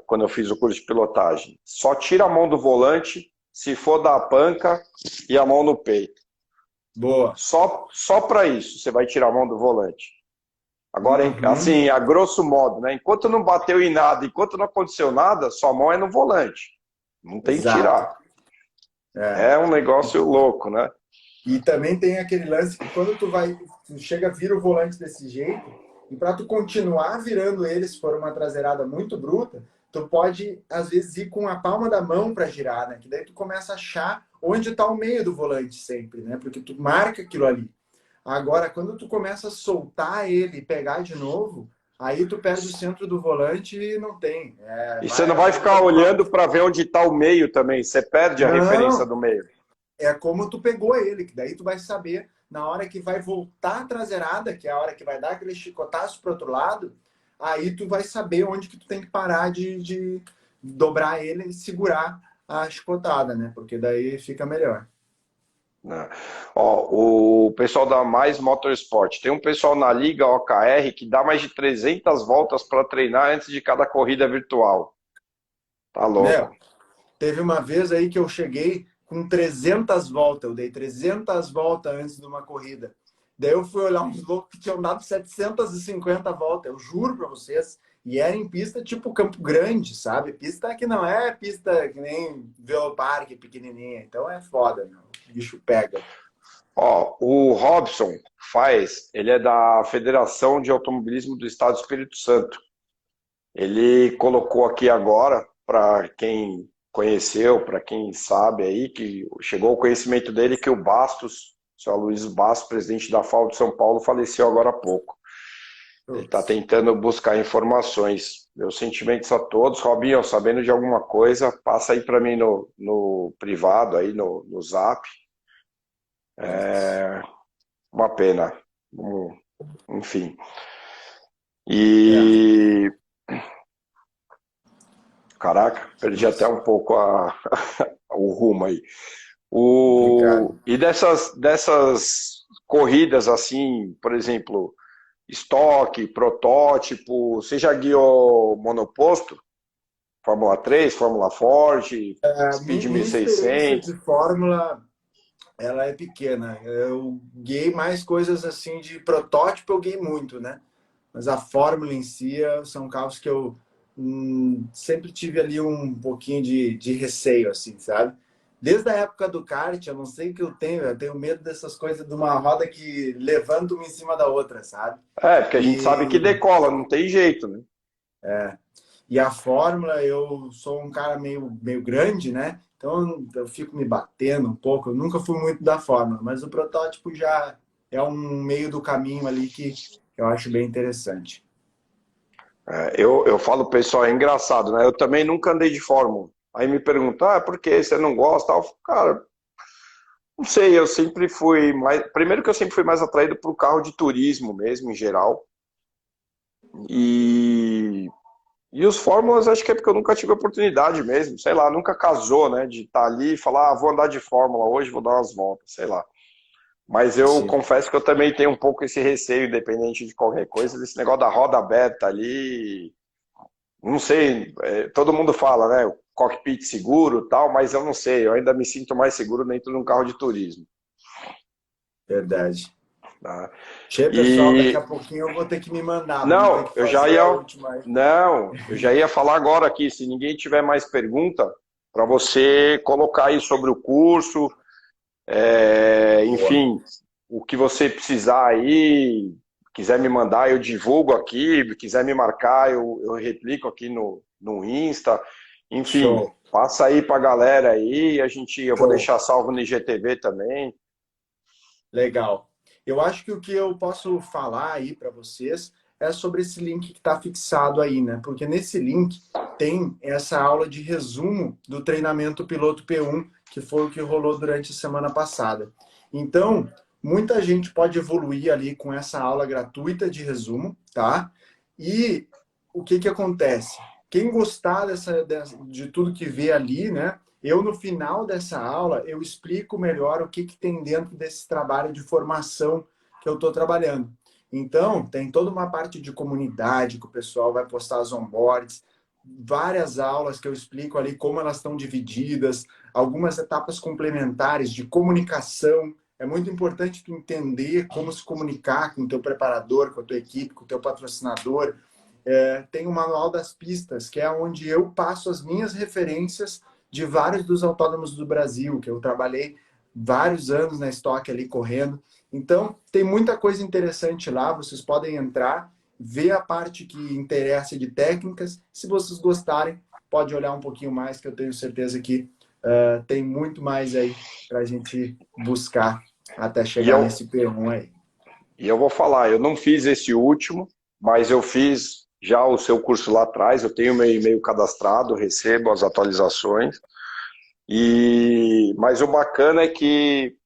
quando eu fiz o curso de pilotagem. Só tira a mão do volante se for da panca e a mão no peito. Boa. Só para isso você vai tirar a mão do volante. Agora, Uhum. assim, a grosso modo, né? Enquanto não bateu em nada, enquanto não aconteceu nada, sua mão é no volante. Não tem que Exato. tirar. É. É um negócio louco, né? E também tem aquele lance que quando tu chega, vira o volante desse jeito, e para tu continuar virando ele, se for uma traseirada muito bruta, tu pode, às vezes, ir com a palma da mão para girar, né? Que daí tu começa a achar onde está o meio do volante sempre, né? Porque tu marca aquilo ali. Agora, quando tu começa a soltar ele e pegar de novo, aí tu perde o centro do volante e não tem. É, E você vai, não às vai vezes ficar olhando para ver onde está o meio também. Você perde a referência não, do meio. é como tu pegou ele, que daí tu vai saber na hora que vai voltar a traseirada, que é a hora que vai dar aquele chicotaço pro outro lado, aí tu vai saber onde que tu tem que parar de dobrar ele e segurar a chicotada, né? Porque daí fica melhor. Né? Ó, o pessoal da Mais Motorsport, tem um pessoal na Liga OKR que dá mais de 300 voltas para treinar antes de cada corrida virtual. Tá Meu, louco. teve uma vez aí que eu cheguei com 300 voltas, eu dei 300 voltas antes de uma corrida. Daí eu fui olhar uns loucos que tinham dado 750 voltas, eu juro pra vocês. E era em pista tipo Campo Grande, sabe? Pista que não é pista que nem Velopark, pequenininha. Então é foda, meu. O bicho pega. Ó, o Robson faz, ele é da Federação de Automobilismo do Estado do Espírito Santo. Ele colocou aqui agora, para quem conheceu, para quem sabe aí, que chegou ao conhecimento dele que o Bastos, o senhor Luiz Bastos, presidente da FAO de São Paulo, faleceu agora há pouco. Ele está Putz. tentando buscar informações. Meus sentimentos a todos. Robinho, sabendo de alguma coisa, passa aí para mim no privado, aí no Zap. Putz. Uma pena. Enfim. É, E caraca, perdi até um pouco o rumo aí. complicado. E dessas corridas assim, por exemplo, estoque, protótipo, você já guiou monoposto? Fórmula 3, Fórmula Ford, A Speed minha experiência 1600. de Fórmula, ela é pequena. Eu guiei mais coisas assim de protótipo, eu guiei muito, né? Mas a Fórmula em si são carros que eu sempre tive ali um pouquinho de receio, assim, sabe? Desde a época do kart, eu não sei o que eu tenho medo dessas coisas de uma roda que levanta uma em cima da outra, sabe? É, porque a gente sabe que E, decola, não tem jeito, né? e a Fórmula, eu sou um cara meio grande, né? Então eu fico me batendo um pouco. Eu nunca fui muito da Fórmula, mas o protótipo já é um meio do caminho ali que eu acho bem interessante. Eu falo, pessoal, é engraçado, né? Eu também nunca andei de Fórmula. Aí me perguntam, por que você não gosta? Eu falo, cara, não sei, eu sempre fui mais. Primeiro que eu sempre fui mais atraído por carro de turismo mesmo, em geral. E, e os Fórmulas, acho que é porque eu nunca tive oportunidade mesmo. Sei lá, nunca casou, né? De estar ali e falar, vou andar de Fórmula hoje, vou dar umas voltas, sei lá. Mas eu Sim. confesso que eu também tenho um pouco esse receio, independente de qualquer coisa, desse negócio da roda aberta ali. Não sei, todo mundo fala, né? O cockpit seguro e tal, mas eu não sei, eu ainda me sinto mais seguro dentro de um carro de turismo. Verdade. Tá? Che, pessoal, daqui a E pouquinho eu vou ter que me mandar. Vamos ter não, que eu já fazer a ia, última aí. não, eu já ia falar agora aqui, se ninguém tiver mais pergunta, para você colocar aí sobre o curso, Boa. enfim, o que você precisar aí, quiser me mandar, eu divulgo aqui, quiser me marcar, eu replico aqui no Insta, enfim, Show. passa aí pra galera aí, eu vou Show. deixar salvo no IGTV também. Legal. Eu acho que o que eu posso falar aí para vocês é sobre esse link que está fixado aí, né? Porque nesse link tem essa aula de resumo do treinamento piloto P1, que foi o que rolou durante a semana passada. Então, muita gente pode evoluir ali com essa aula gratuita de resumo, tá? E o que que acontece? Quem gostar de tudo que vê ali, né? Eu, no final dessa aula, eu explico melhor o que, que tem dentro desse trabalho de formação que eu estou trabalhando. Então, tem toda uma parte de comunidade que o pessoal vai postar as onboards, várias aulas que eu explico ali como elas estão divididas, algumas etapas complementares de comunicação. é muito importante tu entender como se comunicar com o teu preparador, com a tua equipe, com o teu patrocinador. Tem o Manual das Pistas, que é onde eu passo as minhas referências de vários dos autódromos do Brasil, que eu trabalhei vários anos na estoque ali correndo. Então, tem muita coisa interessante lá, vocês podem entrar, ver a parte que interessa de técnicas. Se vocês gostarem, pode olhar um pouquinho mais, que eu tenho certeza que tem muito mais aí para a gente buscar até chegar nesse P1 aí. E eu vou falar, eu não fiz esse último, mas eu fiz já o seu curso lá atrás, eu tenho meu e-mail cadastrado, recebo as atualizações. Mas o bacana é que,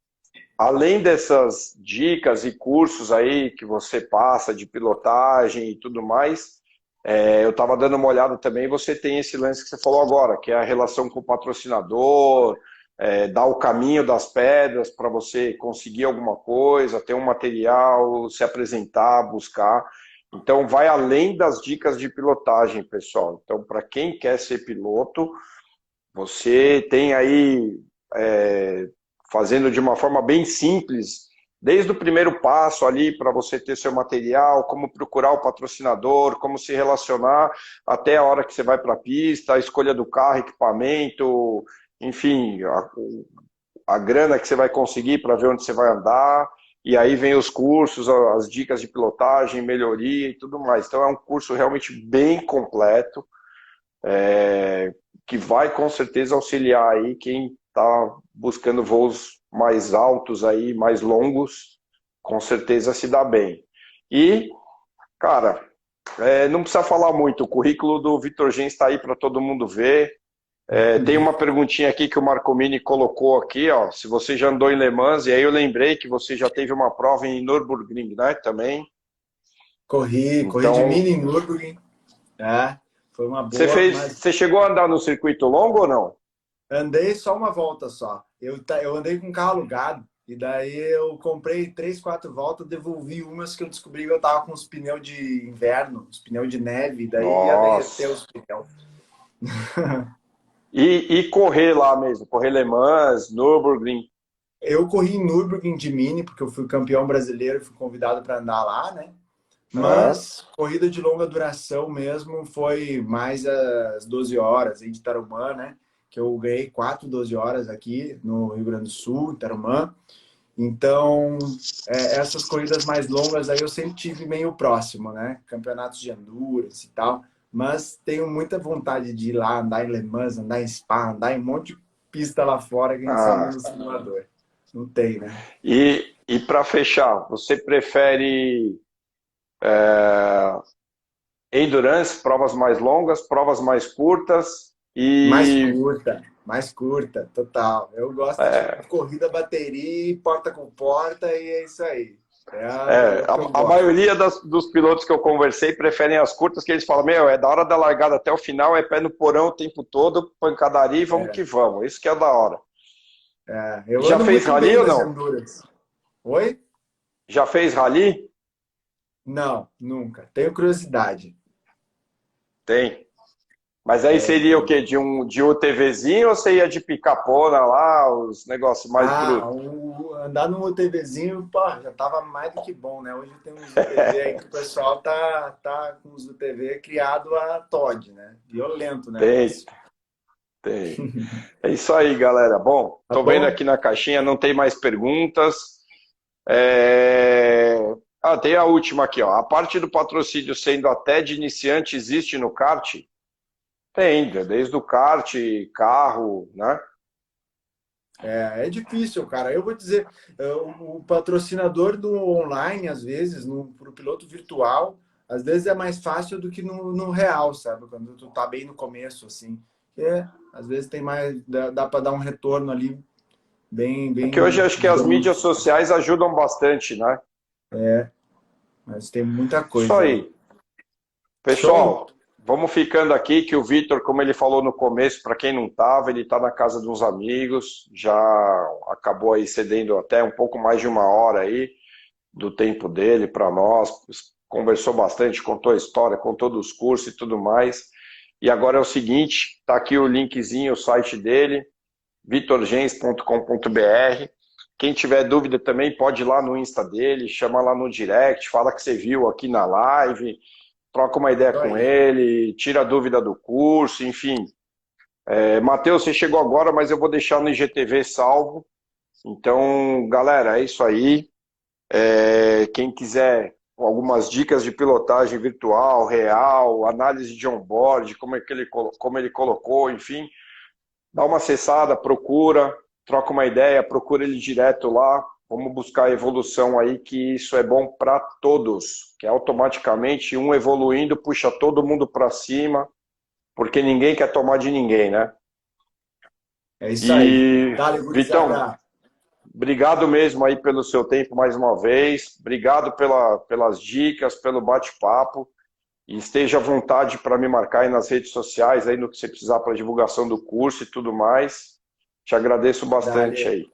além dessas dicas e cursos aí que você passa de pilotagem e tudo mais, eu estava dando uma olhada também, você tem esse lance que você falou agora, que é a relação com o patrocinador, dar o caminho das pedras para você conseguir alguma coisa, ter um material, se apresentar, buscar. Então, vai além das dicas de pilotagem, pessoal. Então, para quem quer ser piloto, você tem aí, fazendo de uma forma bem simples, desde o primeiro passo ali para você ter seu material, como procurar o patrocinador, como se relacionar, até a hora que você vai para a pista, a escolha do carro, equipamento, enfim, a grana que você vai conseguir para ver onde você vai andar, e aí vem os cursos, as dicas de pilotagem, melhoria e tudo mais. Então é um curso realmente bem completo, que vai com certeza auxiliar aí quem está buscando voos mais altos aí, mais longos, com certeza se dá bem. E, cara, não precisa falar muito, o currículo do Vitor Gens está aí para todo mundo ver. Tem uma perguntinha aqui que o Marcomini colocou aqui, ó, se você já andou em Le Mans, e aí eu lembrei que você já teve uma prova em Nürburgring, né, também. Corri de Mini em Nürburgring, foi uma boa. Você chegou a andar no circuito longo ou não? Andei só uma volta só. Eu andei com carro alugado. E daí eu comprei 3, 4 voltas, devolvi umas que eu descobri que eu tava com os pneus de inverno, os pneus de neve, daí ia derreter os pneus. E correr lá mesmo, correr Le Mans, Nürburgring. Eu corri em Nürburgring de Mini, porque eu fui campeão brasileiro, fui convidado para andar lá, né? Mas corrida de longa duração mesmo foi mais as 12 horas aí de Tarumã, né? Que eu ganhei 4 12 horas aqui no Rio Grande do Sul, em Tarumã. Então, essas corridas mais longas aí eu sempre tive meio próximo, né? Campeonatos de endurance e tal. Mas tenho muita vontade de ir lá, andar em Le Mans, andar em Spa, andar em um monte de pista lá fora, quem sabe no simulador. Não tem, né? E para fechar, você prefere endurance, provas mais longas, provas mais curtas e... Mais curta, total. Eu gosto de corrida, bateria, porta com porta e é isso aí. A maioria dos pilotos que eu conversei preferem as curtas, que eles falam, é da hora da largada até o final, é pé no porão o tempo todo, pancadaria e vamos que vamos. Isso que é da hora. Já fez rally ou não? Oi? Já fez rally? Não, nunca. Tenho curiosidade. Tem. Mas aí seria o quê? De UTVzinho ou você ia de picapona lá, os negócios mais brutos? Andar no UTVzinho, pô, já tava mais do que bom, né? Hoje tem uns UTV aí que o pessoal tá com os UTV criado a Todd, né? Violento, né? Tem. É isso aí, galera. Bom, tô vendo aqui na caixinha, não tem mais perguntas. Tem a última aqui, ó. A parte do patrocínio sendo até de iniciante existe no kart? Tem, desde o kart, carro, né? É difícil, cara. Eu vou dizer, o patrocinador do online, às vezes, pro piloto virtual, às vezes é mais fácil do que no real, sabe? Quando tu tá bem no começo, assim. Às vezes tem mais, dá para dar um retorno ali bem... Porque hoje acho que as mídias sociais ajudam bastante, né? Mas tem muita coisa. Isso aí. Pessoal, vamos ficando aqui, que o Vitor, como ele falou no começo, para quem não estava, ele está na casa de uns amigos, já acabou aí cedendo até um pouco mais de 1 hora aí do tempo dele para nós, conversou bastante, contou a história, contou dos cursos e tudo mais. E agora é o seguinte, está aqui o linkzinho, o site dele, vitorgens.com.br. Quem tiver dúvida também pode ir lá no Insta dele, chama lá no direct, fala que você viu aqui na live, troca uma ideia com ele, tira a dúvida do curso, enfim. Matheus, você chegou agora, mas eu vou deixar no IGTV salvo. Então, galera, é isso aí. Quem quiser algumas dicas de pilotagem virtual, real, análise de onboard, como ele colocou, enfim, dá uma acessada, procura, troca uma ideia, procura ele direto lá. Vamos buscar a evolução aí, que isso é bom para todos, que automaticamente um evoluindo puxa todo mundo para cima, porque ninguém quer tomar de ninguém, né? É isso aí. Dale, Vitão, gurizada. obrigado mesmo aí pelo seu tempo mais uma vez. Obrigado pelas dicas, pelo bate-papo. E esteja à vontade para me marcar aí nas redes sociais, aí no que você precisar para divulgação do curso e tudo mais. Te agradeço bastante Dale. aí.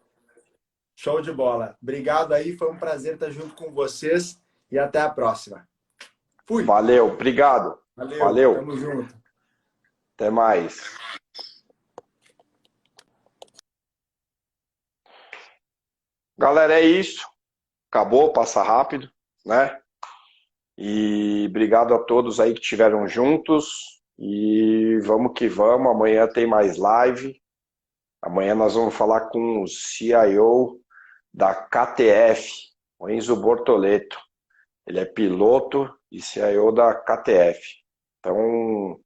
Show de bola. Obrigado aí, foi um prazer estar junto com vocês e até a próxima. Fui. Valeu, obrigado. Valeu, Valeu. tamo junto. Até mais. Galera, é isso. Acabou, passa rápido, né? E obrigado a todos aí que estiveram juntos. E vamos que vamos. Amanhã tem mais live. Amanhã nós vamos falar com o CIO da KTF, o Enzo Bortoleto. Ele é piloto e CIO da KTF. Então,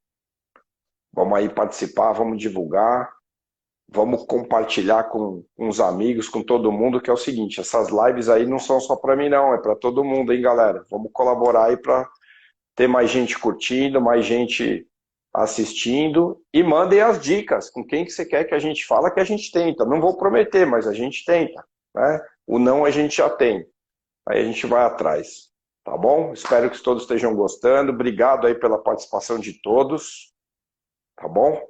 vamos aí participar, vamos divulgar, vamos compartilhar com os amigos, com todo mundo, que é o seguinte, essas lives aí não são só para mim não, é para todo mundo, hein, galera? Vamos colaborar aí para ter mais gente curtindo, mais gente assistindo, e mandem as dicas com quem que você quer que a gente fala, que a gente tenta. Não vou prometer, mas a gente tenta, né? O não a gente já tem. Aí a gente vai atrás, tá bom? Espero que todos estejam gostando. Obrigado aí pela participação de todos, tá bom?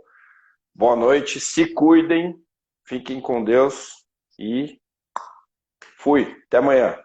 Boa noite, se cuidem, fiquem com Deus e fui. Até amanhã.